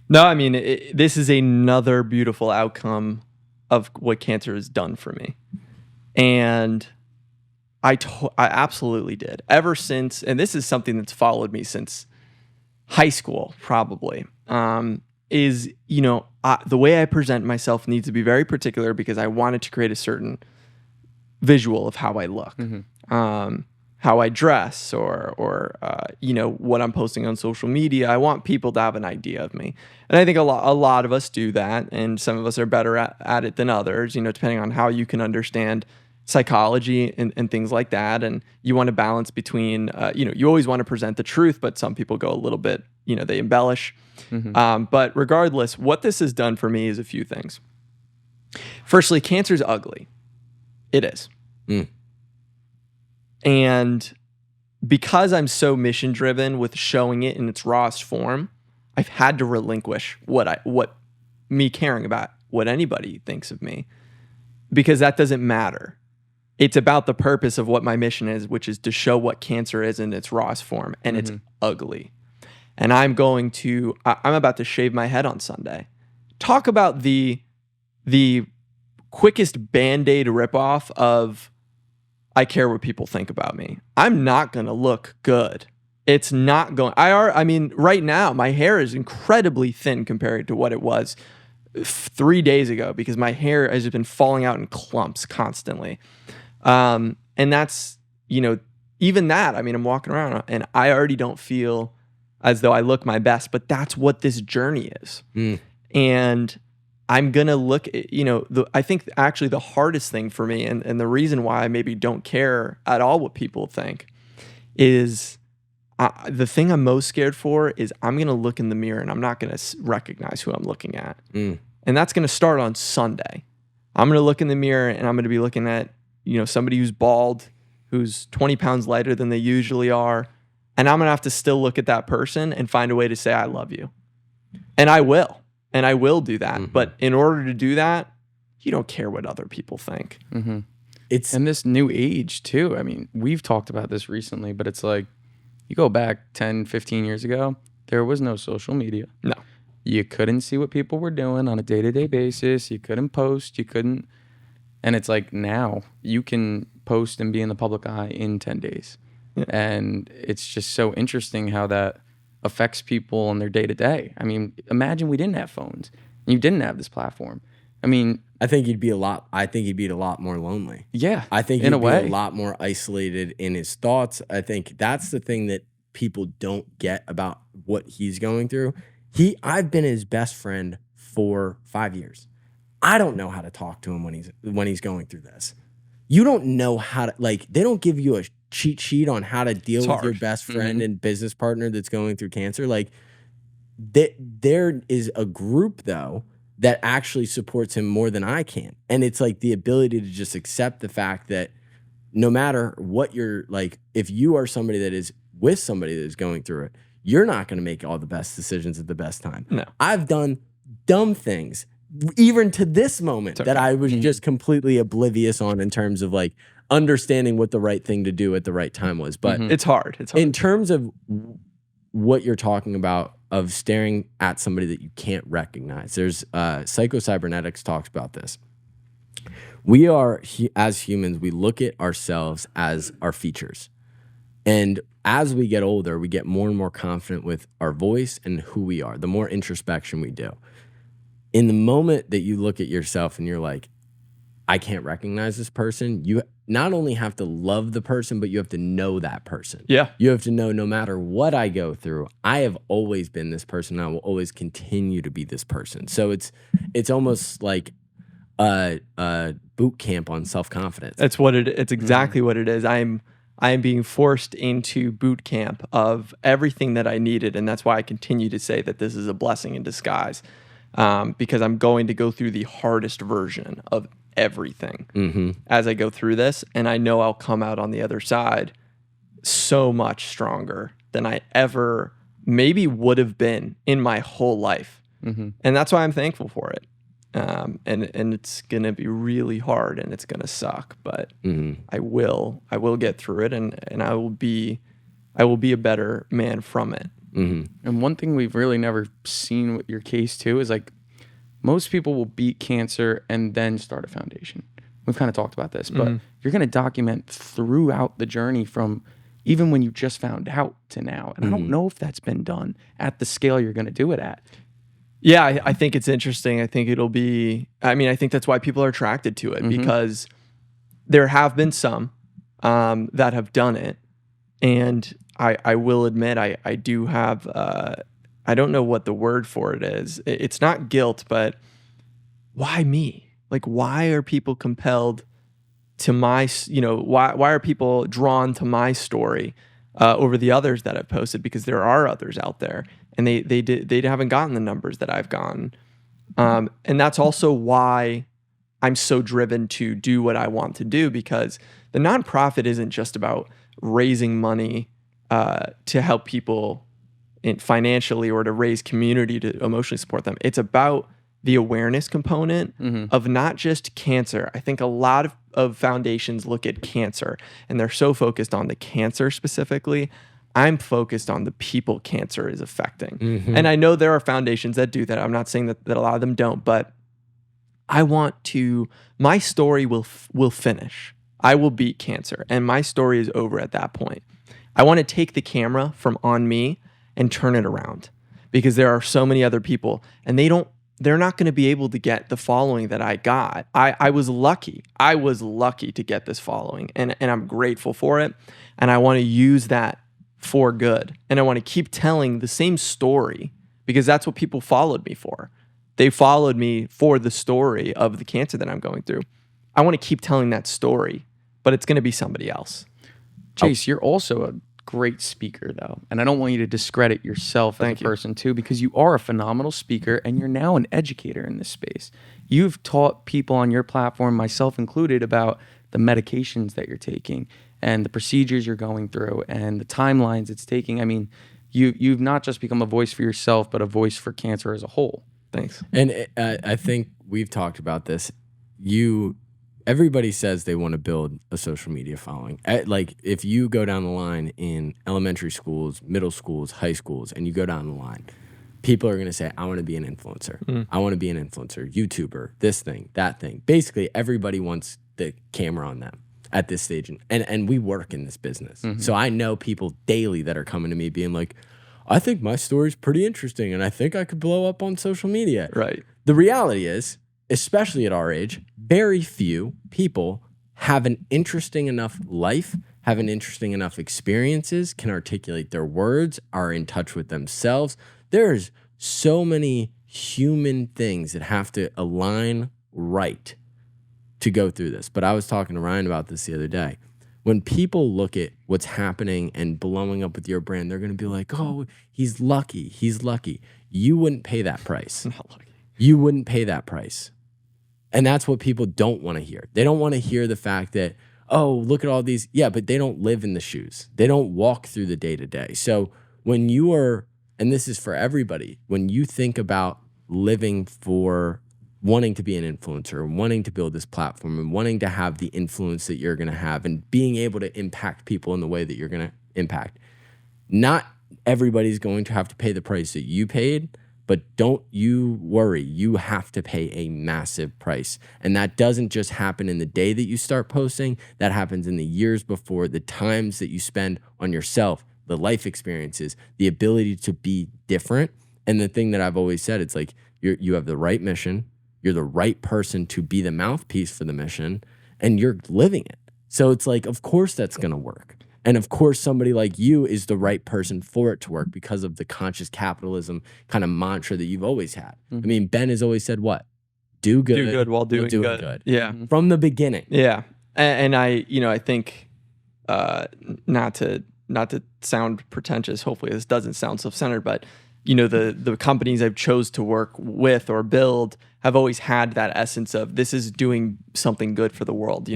No, I mean, this is another beautiful outcome of what cancer has done for me. And I absolutely did. Ever since, and this is something that's followed me since high school, probably, is, the way I present myself needs to be very particular because I wanted to create a certain visual of how I look, how I dress, or what I'm posting on social media. I want people to have an idea of me. And I think a lot of us do that, and some of us are better at it than others, depending on how you can understand psychology and things like that. And you want to balance between, you always want to present the truth, but some people go a little bit, they embellish. But regardless, what this has done for me is a few things. Firstly, cancer's ugly. It is. And because I'm so mission driven with showing it in its rawest form, I've had to relinquish what me caring about what anybody thinks of me, because that doesn't matter. It's about the purpose of what my mission is, which is to show what cancer is in its rawest form, and it's ugly. And I'm about to shave my head on Sunday. Talk about the quickest Band-Aid ripoff of I care what people think about me. I'm not going to look good. It's not going. Right now, my hair is incredibly thin compared to what it was 3 days ago because my hair has been falling out in clumps constantly. And that's, even that, I'm walking around and I already don't feel as though I look my best, but that's what this journey is. And I'm going to look at, I think actually the hardest thing for me and the reason why I maybe don't care at all what people think is the thing I'm most scared for is I'm going to look in the mirror and I'm not going to recognize who I'm looking at. And that's going to start on Sunday. I'm going to look in the mirror and I'm going to be looking at, somebody who's bald, who's 20 pounds lighter than they usually are. And I'm going to have to still look at that person and find a way to say, I love you. And I will. And I will do that. But in order to do that, you don't care what other people think. It's in this new age too. We've talked about this recently, but it's like, you go back 10, 15 years ago, there was no social media. No. You couldn't see what people were doing on a day-to-day basis. You couldn't post. You couldn't. And it's like now you can post and be in the public eye in 10 days. Yeah. And it's just so interesting how that affects people on their day-to-day. Imagine we didn't have phones. And you didn't have this platform. I think you'd be a lot more lonely. Yeah. I think you'd be a lot more isolated in his thoughts. I think that's the thing that people don't get about what he's going through. I've been his best friend for 5 years. I don't know how to talk to him when he's going through this. You don't know how to, they don't give you a cheat sheet on how to deal with your best friend and business partner that's going through cancer. There is a group though that actually supports him more than I can. And it's like the ability to just accept the fact that no matter what you're if you are somebody that is with somebody that is going through it, you're not going to make all the best decisions at the best time. No. I've done dumb things, even to this moment, that I was just completely oblivious on in terms of understanding what the right thing to do at the right time was. But it's hard. In terms of what you're talking about of staring at somebody that you can't recognize. There's psychocybernetics talks about this. We are, as humans, we look at ourselves as our features. And as we get older, we get more and more confident with our voice and who we are, the more introspection we do. In the moment that you look at yourself and you're like, I can't recognize this person, you not only have to love the person, but you have to know that person. Yeah. You have to know no matter what I go through, I have always been this person. And I will always continue to be this person. So it's almost like a boot camp on self-confidence. That's what it's exactly what it is. I am being forced into boot camp of everything that I needed. And that's why I continue to say that this is a blessing in disguise, because I'm going to go through the hardest version of everything as I go through this. And I know I'll come out on the other side so much stronger than I ever maybe would have been in my whole life. And that's why I'm thankful for it. And it's gonna be really hard and it's gonna suck, but I will get through it, and I will be a better man from it. And one thing we've really never seen with your case too is like most people will beat cancer and then start a foundation. We've kind of talked about this, but you're going to document throughout the journey from even when you just found out to now. And I don't know if that's been done at the scale you're going to do it at. Yeah, I think it's interesting. I think it'll be, I mean, I think that's why people are attracted to it, because there have been some that have done it. And I will admit, I do have, I don't know what the word for it is. It's not guilt, but why me? Like, why are people compelled to my, why are people drawn to my story over the others that I've posted? Because there are others out there, and they haven't gotten the numbers that I've gotten. And that's also why I'm so driven to do what I want to do, because the nonprofit isn't just about raising money to help people financially or to raise community to emotionally support them. It's about the awareness component of not just cancer. I think a lot of foundations look at cancer and they're so focused on the cancer specifically. I'm focused on the people cancer is affecting. And I know there are foundations that do that. I'm not saying that a lot of them don't, but I want to, my story will finish. I will beat cancer, and my story is over at that point. I want to take the camera from on me and turn it around, because there are so many other people, and they're not going to be able to get the following that I got. I was lucky. I was lucky to get this following, and I'm grateful for it. And I want to use that for good. And I want to keep telling the same story, because that's what people followed me for. They followed me for the story of the cancer that I'm going through. I want to keep telling that story, but it's going to be somebody else. Jace, you're also a great speaker, though. And I don't want you to discredit yourself as a person, too, because you are a phenomenal speaker and you're now an educator in this space. You've taught people on your platform, myself included, about the medications that you're taking and the procedures you're going through and the timelines it's taking. I mean, you've not just become a voice for yourself, but a voice for cancer as a whole. Thanks. And I think we've talked about this. Everybody says they want to build a social media following. Like, if you go down the line in elementary schools, middle schools, high schools, and you go down the line, people are going to say, I want to be an influencer. I want to be an influencer, YouTuber, this thing, that thing. Basically, everybody wants the camera on them at this stage. And we work in this business. So I know people daily that are coming to me being like, I think my story's pretty interesting, and I think I could blow up on social media. Right. The reality is, especially at our age, very few people have an interesting enough life, have an interesting enough experiences, can articulate their words, are in touch with themselves. There's so many human things that have to align right to go through this. But I was talking to Ryan about this the other day. When people look at what's happening and blowing up with your brand, they're going to be like, oh, he's lucky. He's lucky. You wouldn't pay that price. Not lucky. You wouldn't pay that price. And that's what people don't want to hear. They don't want to hear the fact that, oh, look at all these. Yeah, but they don't live in the shoes. They don't walk through the day to day. So when you are, and this is for everybody, when you think about living for wanting to be an influencer, wanting to build this platform, and wanting to have the influence that you're going to have, and being able to impact people in the way that you're going to impact, not everybody's going to have to pay the price that you paid, but don't you worry. You have to pay a massive price. And that doesn't just happen in the day that you start posting. That happens in the years before, the times that you spend on yourself, the life experiences, the ability to be different. And the thing that I've always said, it's like you have the right mission. You're the right person to be the mouthpiece for the mission, and you're living it. So it's like, of course that's going to work. And of course, somebody like you is the right person for it to work because of the conscious capitalism kind of mantra that you've always had. I mean, Ben has always said what? Do good while doing good. Yeah. From the beginning. Yeah. And I, I think, not to sound pretentious, hopefully this doesn't sound self-centered, but the companies I've chose to work with or build have always had that essence of this is doing something good for the world.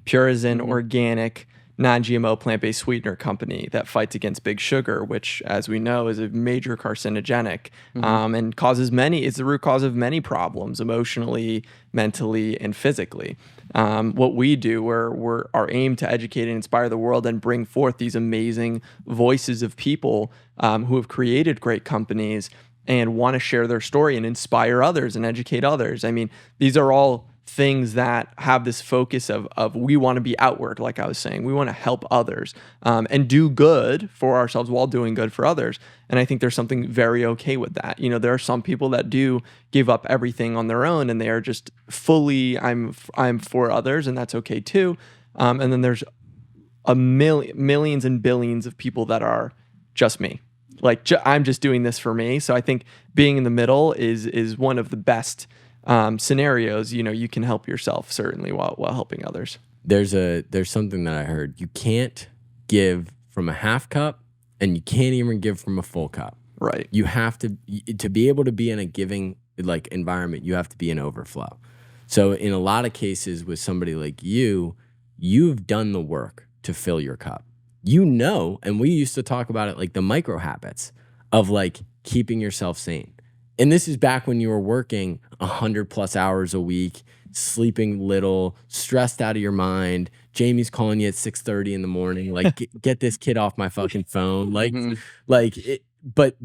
Pure as in organic, non-GMO plant-based sweetener company that fights against big sugar, which, as we know, is a major carcinogenic and is the root cause of many problems emotionally, mentally, and physically. What we do, we're our aim to educate and inspire the world and bring forth these amazing voices of people who have created great companies and want to share their story and inspire others and educate others. I mean, these are all things that have this focus of we want to be outward, like I was saying. We want to help others and do good for ourselves while doing good for others. And I think there's something very okay with that. There are some people that do give up everything on their own and they are just fully, I'm for others, and that's okay too. And then there's millions and billions of people that are just me. Like I'm just doing this for me. So I think being in the middle is one of the best scenarios. You can help yourself certainly while helping others. There's something that I heard. You can't give from a half cup, and you can't even give from a full cup. Right. You have to be able to be in a giving environment. You have to be in overflow. So in a lot of cases with somebody like you've done the work to fill your cup. And we used to talk about it like the micro habits of like keeping yourself sane. And this is back when you were working 100+ hours a week, sleeping little, stressed out of your mind. Jamie's calling you at 6:30 in the morning, like get this kid off my fucking phone. But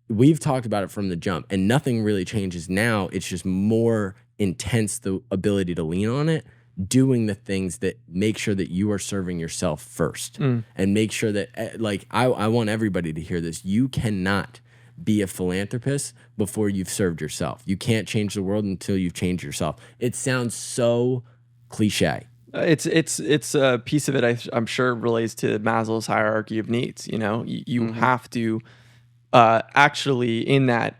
we've talked about it from the jump, and nothing really changes now. It's just more intense, the ability to lean on it, doing the things that make sure that you are serving yourself first, and make sure that I want everybody to hear this. You cannot be a philanthropist before you've served yourself. You can't change the world until you've changed yourself. It sounds so cliche. It's a piece of it I'm sure relates to Maslow's hierarchy of needs. You have to actually in that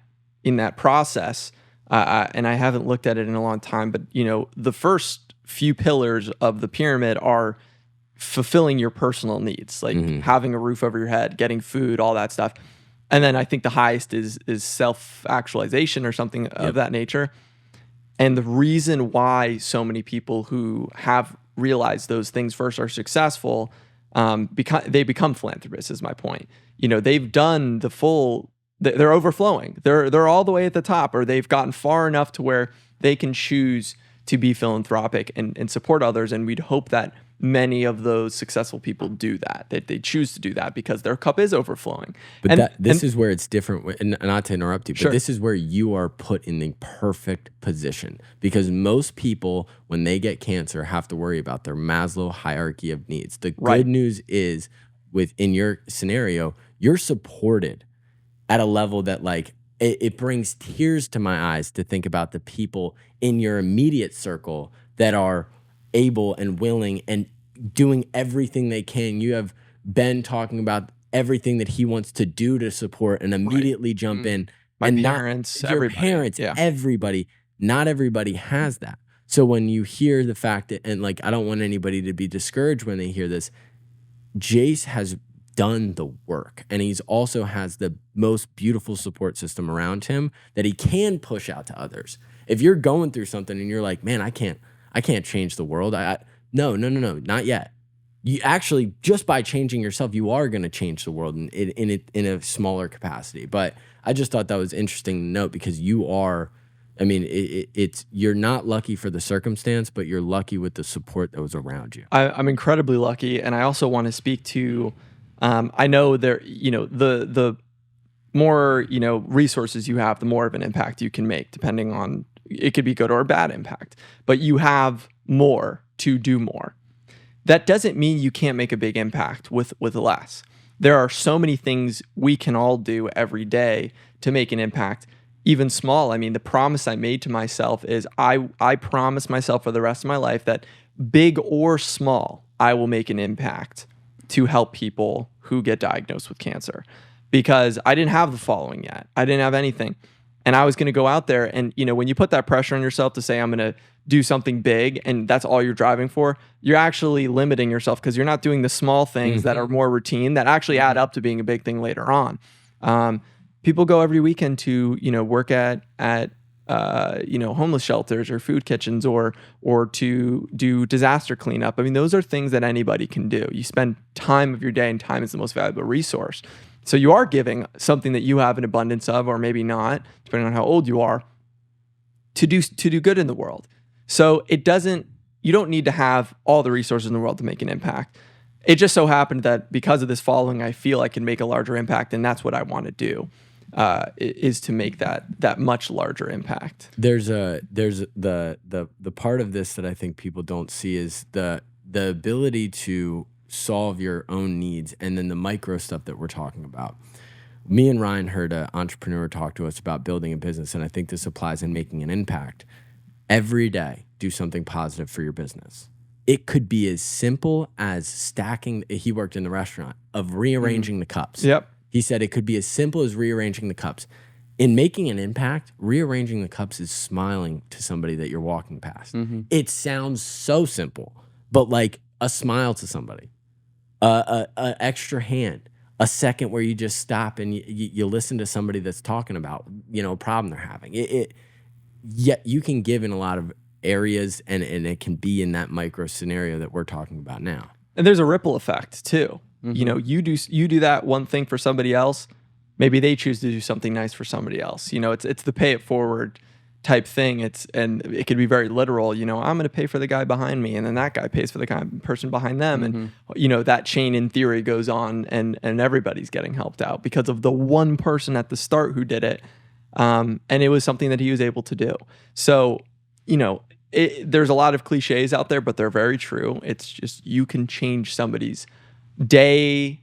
process, and I haven't looked at it in a long time, but the first few pillars of the pyramid are fulfilling your personal needs, like having a roof over your head, getting food, all that stuff. And then I think the highest is self-actualization or something of that nature. And the reason why so many people who have realized those things first are successful, they become philanthropists, is my point. They've done the full, they're overflowing. They're all the way at the top, or they've gotten far enough to where they can choose to be philanthropic and support others. And we'd hope that many of those successful people do that they choose to do that because their cup is overflowing. But this is where it's different, and not to interrupt you, but this is where you are put in the perfect position, because most people, when they get cancer, have to worry about their Maslow hierarchy of needs. The good news is, within your scenario, you're supported at a level that it brings tears to my eyes to think about the people in your immediate circle that are able and willing and doing everything they can. You have Ben talking about everything that he wants to do to support and immediately jump in. My parents, everybody. Not everybody has that. So when you hear the fact that, and I don't want anybody to be discouraged when they hear this, Jace has done the work, and he's also has the most beautiful support system around him that he can push out to others. If you're going through something and you're like, man, I can't change the world. No, not yet. You actually, just by changing yourself, you are going to change the world in a smaller capacity. But I just thought that was interesting to note, because you are, you're not lucky for the circumstance, but you're lucky with the support that was around you. I'm incredibly lucky, and I also want to speak to I know there, the more, resources you have, the more of an impact you can make, depending on, it could be good or bad impact, but you have more to do more. That doesn't mean you can't make a big impact with less. There are so many things we can all do every day to make an impact, even small. I mean, the promise I made to myself is I promise myself for the rest of my life that big or small, I will make an impact to help people who get diagnosed with cancer, because I didn't have the following yet. I didn't have anything. And I was going to go out there and, when you put that pressure on yourself to say, I'm going to do something big and that's all you're driving for, you're actually limiting yourself, because you're not doing the small things that are more routine that actually add up to being a big thing later on. People go every weekend to, work at homeless shelters or food kitchens or to do disaster cleanup. I mean, those are things that anybody can do. You spend time of your day, and time is the most valuable resource. So you are giving something that you have an abundance of, or maybe not, depending on how old you are, to do good in the world. So you don't need to have all the resources in the world to make an impact. It just so happened that because of this following, I feel I can make a larger impact, and that's what I want to do, is to make that much larger impact. There's the part of this that I think people don't see is the ability to solve your own needs, and then the micro stuff that we're talking about. Me and Ryan heard an entrepreneur talk to us about building a business, and I think this applies in making an impact. Every day, do something positive for your business. It could be as simple as stacking, he worked in the restaurant, of rearranging the cups. Yep. He said it could be as simple as rearranging the cups. In making an impact, rearranging the cups is smiling to somebody that you're walking past. It sounds so simple, but like a smile to somebody, a extra hand, a second where you just stop and you listen to somebody that's talking about, a problem they're having. Yet you can give in a lot of areas, and it can be in that micro scenario that we're talking about now. And there's a ripple effect too. You do that one thing for somebody else, maybe they choose to do something nice for somebody else. It's the pay it forward type thing. And it could be very literal. I'm going to pay for the guy behind me, and then that guy pays for the person behind them, and that chain in theory goes on, and everybody's getting helped out because of the one person at the start who did it. And it was something that he was able to do. So, there's a lot of cliches out there, but they're very true. It's just, you can change somebody's day,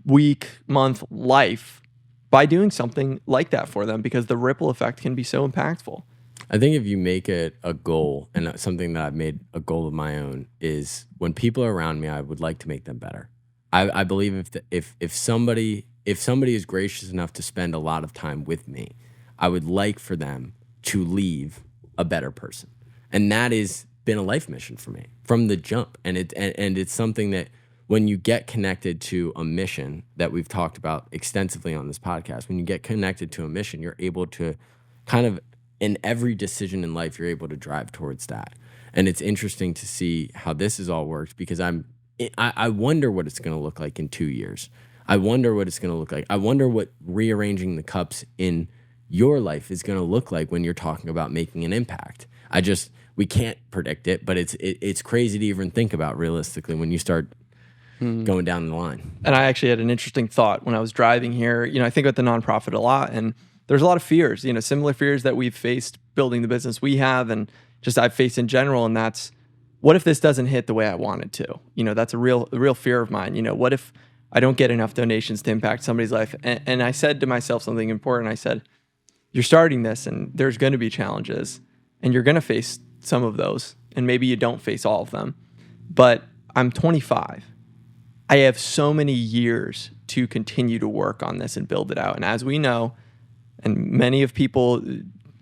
week, month, life by doing something like that for them, because the ripple effect can be so impactful. I think if you make it a goal, and something that I've made a goal of my own, is when people are around me, I would like to make them better. I believe if somebody is gracious enough to spend a lot of time with me, I would like for them to leave a better person. And that has been a life mission for me from the jump. And it's something that when you get connected to a mission that we've talked about extensively on this podcast, when you get connected to a mission, you're able to kind of, in every decision in life, you're able to drive towards that. And it's interesting to see how this has all worked, because I wonder what it's going to look like in 2 years. I wonder what it's going to look like. I wonder what rearranging the cups in your life is going to look like when you're talking about making an impact. We can't predict it, but it's crazy to even think about realistically when you start going down the line. And I actually had an interesting thought when I was driving here. I think about the nonprofit a lot, and there's a lot of fears, similar fears that we've faced building the business we have, and just I've faced in general. And that's, what if this doesn't hit the way I want it to? That's a real fear of mine. What if I don't get enough donations to impact somebody's life? And I said to myself something important. I said, you're starting this, and there's going to be challenges, and you're going to face some of those, and maybe you don't face all of them. But I'm 25. I have so many years to continue to work on this and build it out. And as we know, and many of people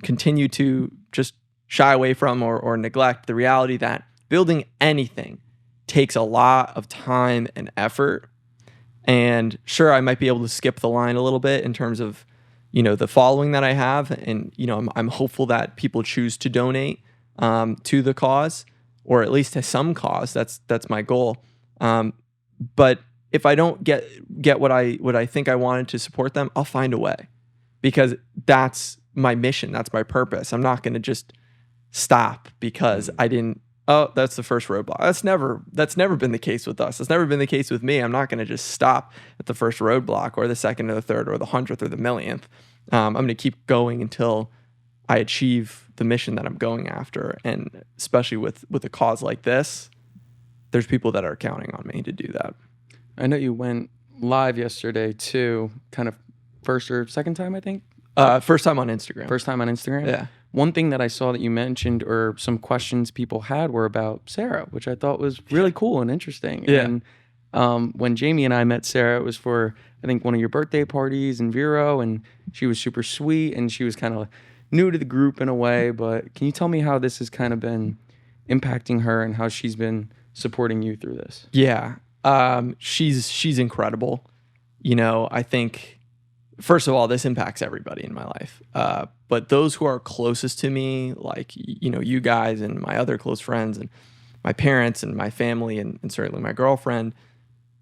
continue to just shy away from or neglect the reality that building anything takes a lot of time and effort. And sure, I might be able to skip the line a little bit in terms of the following that I have, and I'm hopeful that people choose to donate to the cause, or at least to some cause. That's my goal. But if I don't get what I think I wanted to support them, I'll find a way, because that's my mission. That's my purpose. I'm not going to just stop because I didn't oh, that's the first roadblock. That's never been the case with us. That's never been the case with me. I'm not going to just stop at the first roadblock or the second or the third or the 100th or the millionth. I'm going to keep going until I achieve the mission that I'm going after. And especially with a cause like this, there's people that are counting on me to do that. I know you went live yesterday too, kind of first or second time, I think. First time on Instagram. First time on Instagram? Yeah. One thing that I saw that you mentioned, or some questions people had, were about Sarah, which I thought was really cool and interesting. Yeah. And when Jamie and I met Sarah, it was for, I think, one of your birthday parties in Vero, and she was super sweet, and she was kind of new to the group in a way. But can you tell me how this has kind of been impacting her and how she's been supporting you through this? Yeah. She's incredible. You know, I think, first of all, this impacts everybody in my life. But those who are closest to me, like, you know, you guys and my other close friends and my parents and my family and certainly my girlfriend,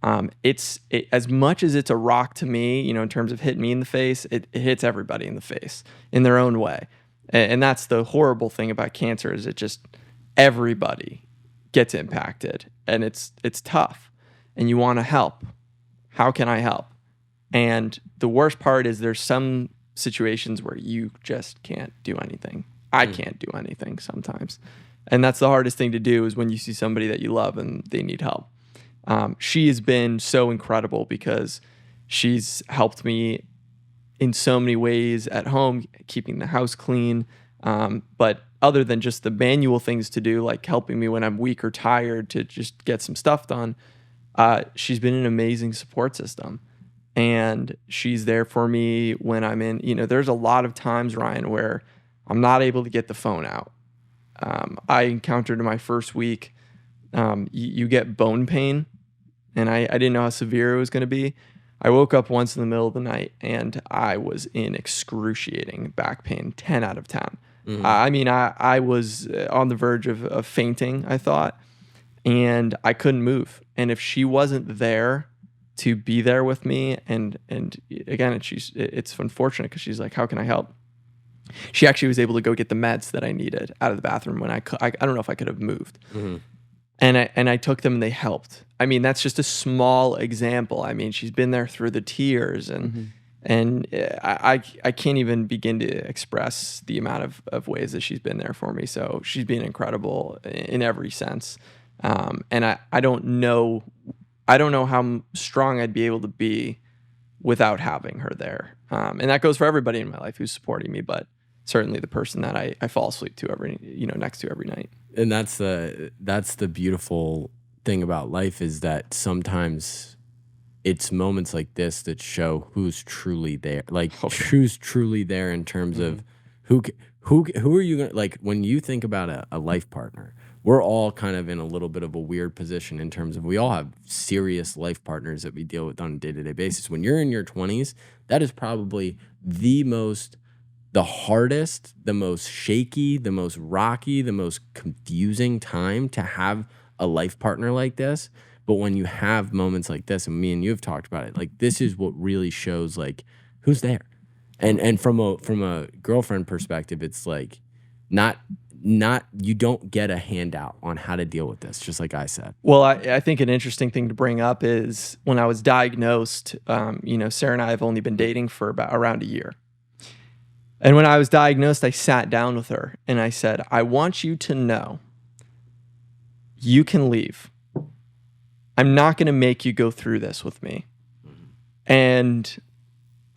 as much as it's a rock to me, you know, in terms of hitting me in the face, it hits everybody in the face in their own way. And that's the horrible thing about cancer, is it just, everybody gets impacted, and it's tough, and you want to help. How can I help? And the worst part is there's some situations where you just can't do anything. I can't do anything sometimes. And that's the hardest thing to do, is when you see somebody that you love and they need help. She has been so incredible because she's helped me in so many ways at home, keeping the house clean. But other than just the manual things to do, like helping me when I'm weak or tired to just get some stuff done, she's been an amazing support system. And she's there for me when I'm in, you know, there's a lot of times, Ryan, where I'm not able to get the phone out. I encountered in my first week, you get bone pain, and I didn't know how severe it was going to be. I woke up once in the middle of the night and I was in excruciating back pain, 10 out of 10. Mm-hmm. I mean, I was on the verge of fainting, I thought, and I couldn't move. And if she wasn't there to be there with me, and again, it's unfortunate because she's like, how can I help? She actually was able to go get the meds that I needed out of the bathroom when I don't know if I could have moved. Mm-hmm. And I took them and they helped. I mean, that's just a small example. I mean, she's been there through the tears, and I can't even begin to express the amount of ways that she's been there for me. So she's been incredible in every sense. And I don't know how strong I'd be able to be without having her there. And that goes for everybody in my life who's supporting me, but certainly the person that I fall asleep to next to every night. And that's the beautiful thing about life, is that sometimes it's moments like this that show who's truly there, like who's truly there in terms of who are you gonna, like, when you think about a life partner. We're all kind of in a little bit of a weird position in terms of, we all have serious life partners that we deal with on a day-to-day basis. When you're in your 20s, that is probably the hardest, the most shaky, the most rocky, the most confusing time to have a life partner like this. But when you have moments like this, and me and you have talked about it, like, this is what really shows, like, who's there. And from a girlfriend perspective, it's like not you don't get a handout on how to deal with this, just like I said. Well, I think an interesting thing to bring up is when I was diagnosed, Sarah and I have only been dating for around a year. And when I was diagnosed, I sat down with her and I said, I want you to know you can leave. I'm not going to make you go through this with me. And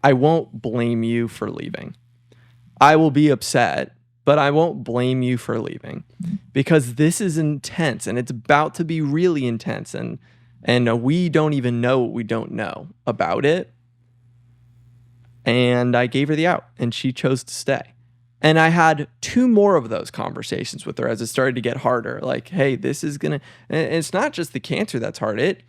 I won't blame you for leaving. I will be upset, but I won't blame you for leaving, because this is intense and it's about to be really intense. And we don't even know what we don't know about it. And I gave her the out, and she chose to stay. And I had 2 more of those conversations with her as it started to get harder. Like, hey, this is going to, and it's not just the cancer that's hard.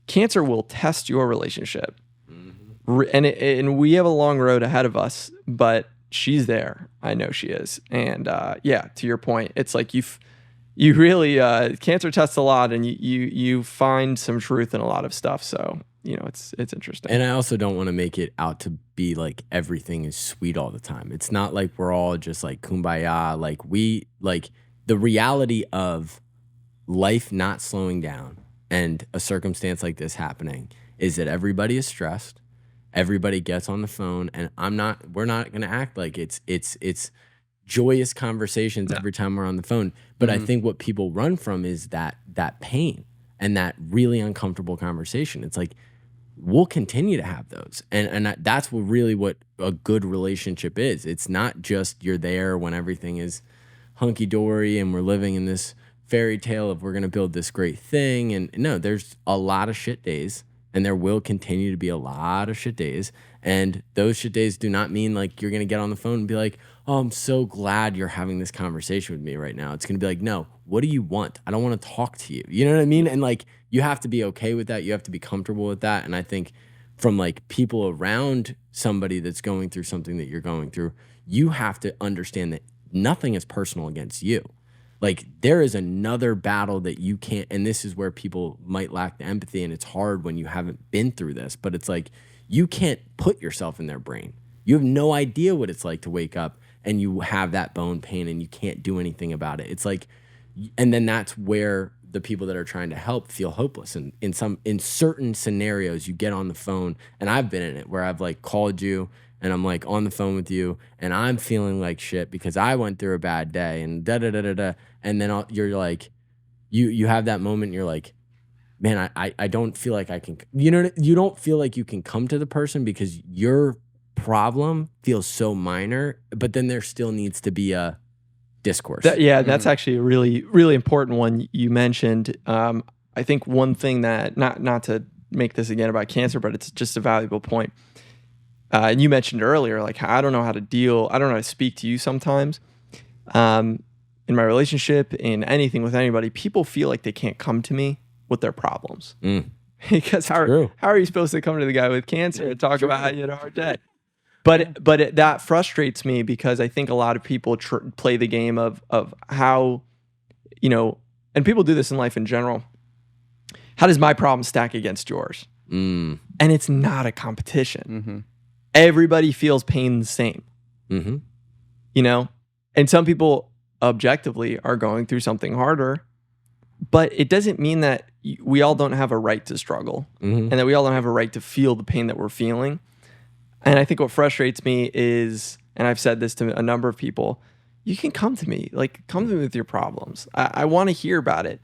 Cancer will test your relationship. Mm-hmm. And we have a long road ahead of us, but she's there. I know she is. And to your point, it's like you really, cancer tests a lot, and you find some truth in a lot of stuff. So, it's interesting. And I also don't want to make it out to be like everything is sweet all the time. It's not like we're all just like kumbaya. Like, the reality of life not slowing down and a circumstance like this happening is that everybody is stressed. Everybody gets on the phone, and we're not going to act like it's joyous conversations every time we're on the phone. But I think what people run from is that pain and that really uncomfortable conversation. It's like, we'll continue to have those. And that's what a good relationship is. It's not just you're there when everything is hunky dory and we're living in this fairy tale of we're going to build this great thing. And no, there's a lot of shit days, and there will continue to be a lot of shit days. And those shit days do not mean like you're going to get on the phone and be like, oh, I'm so glad you're having this conversation with me right now. It's going to be like, no, what do you want? I don't want to talk to you. You know what I mean? And like, you have to be okay with that. You have to be comfortable with that. And I think from like people around somebody that's going through something that you're going through, you have to understand that nothing is personal against you. Like, there is another battle that you can't, and this is where people might lack the empathy, and it's hard when you haven't been through this, but it's like, you can't put yourself in their brain. You have no idea what it's like to wake up and you have that bone pain and you can't do anything about it. It's like, and then that's where the people that are trying to help feel hopeless. And in certain scenarios, you get on the phone, and I've been in it where I've like called you and I'm like on the phone with you and I'm feeling like shit because I went through a bad day and da da da da da. And then you're like, you have that moment and you're like, man, I don't feel like I can, you don't feel like you can come to the person because your problem feels so minor, but then there still needs to be a discourse. That's actually a really, really important one you mentioned. I think one thing that, not to make this again about cancer, but it's just a valuable point. And you mentioned earlier, like, I don't know how to speak to you sometimes. In my relationship, in anything with anybody, people feel like they can't come to me with their problems. Because how are you supposed to come to the guy with cancer and talk about how you had a hard day? But that frustrates me because I think a lot of people play the game of how, and people do this in life in general. How does my problem stack against yours? And it's not a competition. Everybody feels pain the same. And some people objectively are going through something harder, but it doesn't mean that we all don't have a right to struggle and that we all don't have a right to feel the pain that we're feeling. And I think what frustrates me is, and I've said this to a number of people, you can come to me with your problems. I want to hear about it.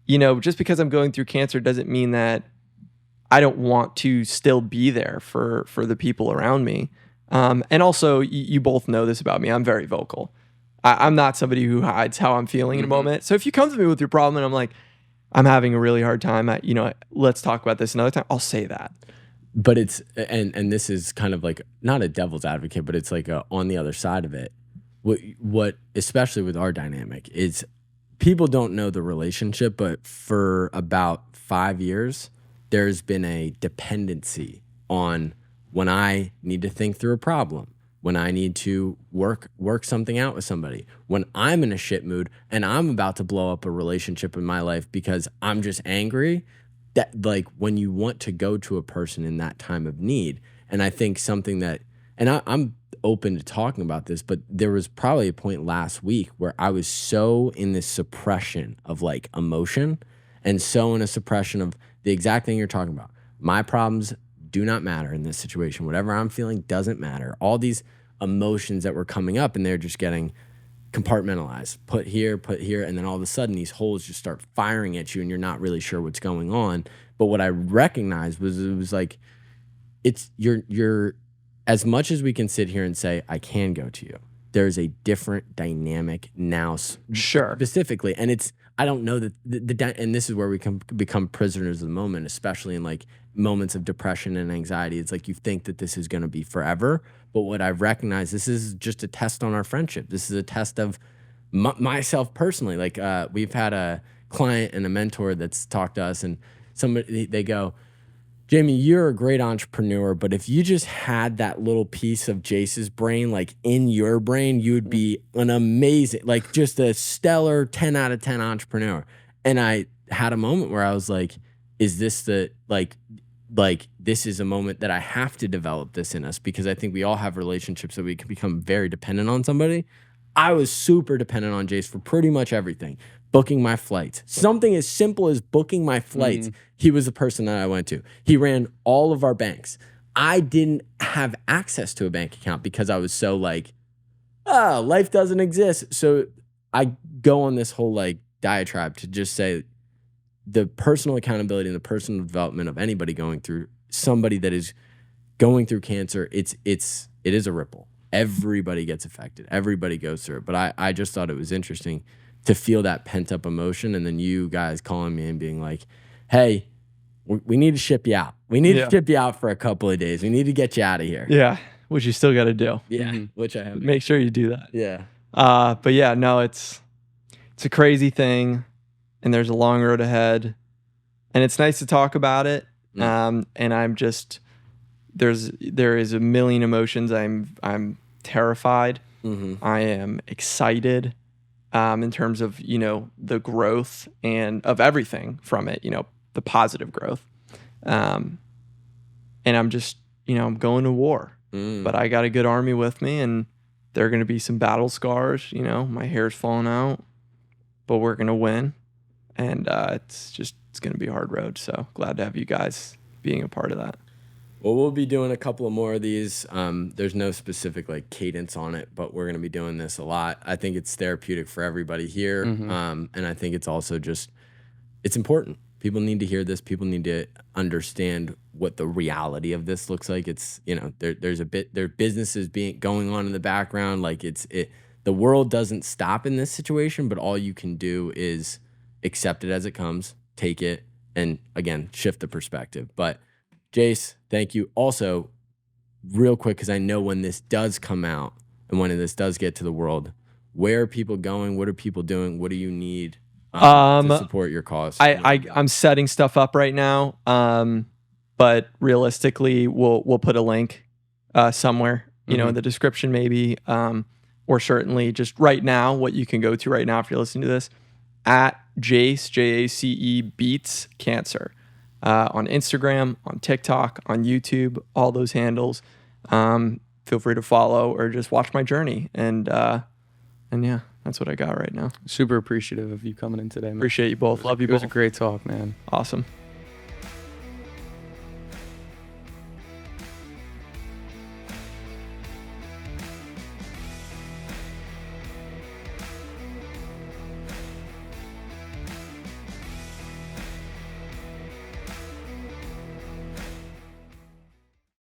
Just because I'm going through cancer doesn't mean that I don't want to still be there for the people around me. And also, you both know this about me. I'm very vocal. I'm not somebody who hides how I'm feeling in a moment. So if you come to me with your problem and I'm like, I'm having a really hard time, let's talk about this another time, I'll say that. But it's, and this is kind of like, not a devil's advocate, but it's like on the other side of it. What, especially with our dynamic, is people don't know the relationship, but for about 5 years, there's been a dependency on when I need to think through a problem, when I need to work something out with somebody, when I'm in a shit mood and I'm about to blow up a relationship in my life because I'm just angry, that like when you want to go to a person in that time of need. And I think something that, and I'm open to talking about this, but there was probably a point last week where I was so in this suppression of like emotion and so in a suppression of the exact thing you're talking about. My problems do not matter in this situation. Whatever I'm feeling doesn't matter. All these emotions that were coming up and they're just getting compartmentalized, put here, and then all of a sudden these holes just start firing at you and you're not really sure what's going on. But what I recognized was it was like, it's you're as much as we can sit here and say, I can go to you, there's a different dynamic now specifically. And it's, I don't know that and this is where we can become prisoners of the moment, especially in like moments of depression and anxiety. It's like you think that this is going to be forever. But what I've recognized, this is just a test on our friendship. This is a test of myself personally. Like we've had a client and a mentor that's talked to us, and they go, Jamie, you're a great entrepreneur, but if you just had that little piece of Jace's brain, like in your brain, you would be an amazing, like just a stellar 10 out of 10 entrepreneur. And I had a moment where I was like, is this the, like this is a moment that I have to develop this in us, because I think we all have relationships that we can become very dependent on somebody. I was super dependent on Jace for pretty much everything. booking my flights. Something as simple as booking my flights. He was the person that I went to. He ran all of our banks. I didn't have access to a bank account because I was so like, life doesn't exist. So I go on this whole like diatribe to just say the personal accountability and the personal development of anybody going through, somebody that is going through cancer, it is a ripple. Everybody gets affected. Everybody goes through it. But I just thought it was interesting to feel that pent up emotion, and then you guys calling me and being like, hey, we need to ship you out. We need to ship you out for a couple of days. We need to get you out of here. Yeah, which you still got to do. Yeah, which I have. Make sure you do that. Yeah. But yeah, no, it's a crazy thing, and there's a long road ahead, and it's nice to talk about it. And I'm just there is a million emotions. I'm terrified. I am excited. In terms of, the growth and of everything from it, the positive growth. And I'm just, I'm going to war, but I got a good army with me, and there are going to be some battle scars, my hair's falling out, but we're going to win. And it's going to be a hard road. So glad to have you guys being a part of that. Well, we'll be doing a couple of more of these. There's no specific like cadence on it, but we're going to be doing this a lot. I think it's therapeutic for everybody here. And I think it's also it's important. People need to hear this. People need to understand what the reality of this looks like. It's, there's businesses going on in the background. Like the world doesn't stop in this situation, but all you can do is accept it as it comes, take it, and again, shift the perspective. But Jace, thank you. Also, real quick, because I know when this does come out and when this does get to the world, where are people going? What are people doing? What do you need to support your cause? I'm setting stuff up right now, but realistically, we'll put a link somewhere, in the description maybe, or certainly just right now, what you can go to right now if you're listening to this, at Jace, Jace Beats Cancer. On Instagram, on TikTok, on YouTube, all those handles. Feel free to follow or just watch my journey. And yeah, that's what I got right now. Super appreciative of you coming in today, man. Appreciate you both. Love you both. It was a great talk, man. Awesome.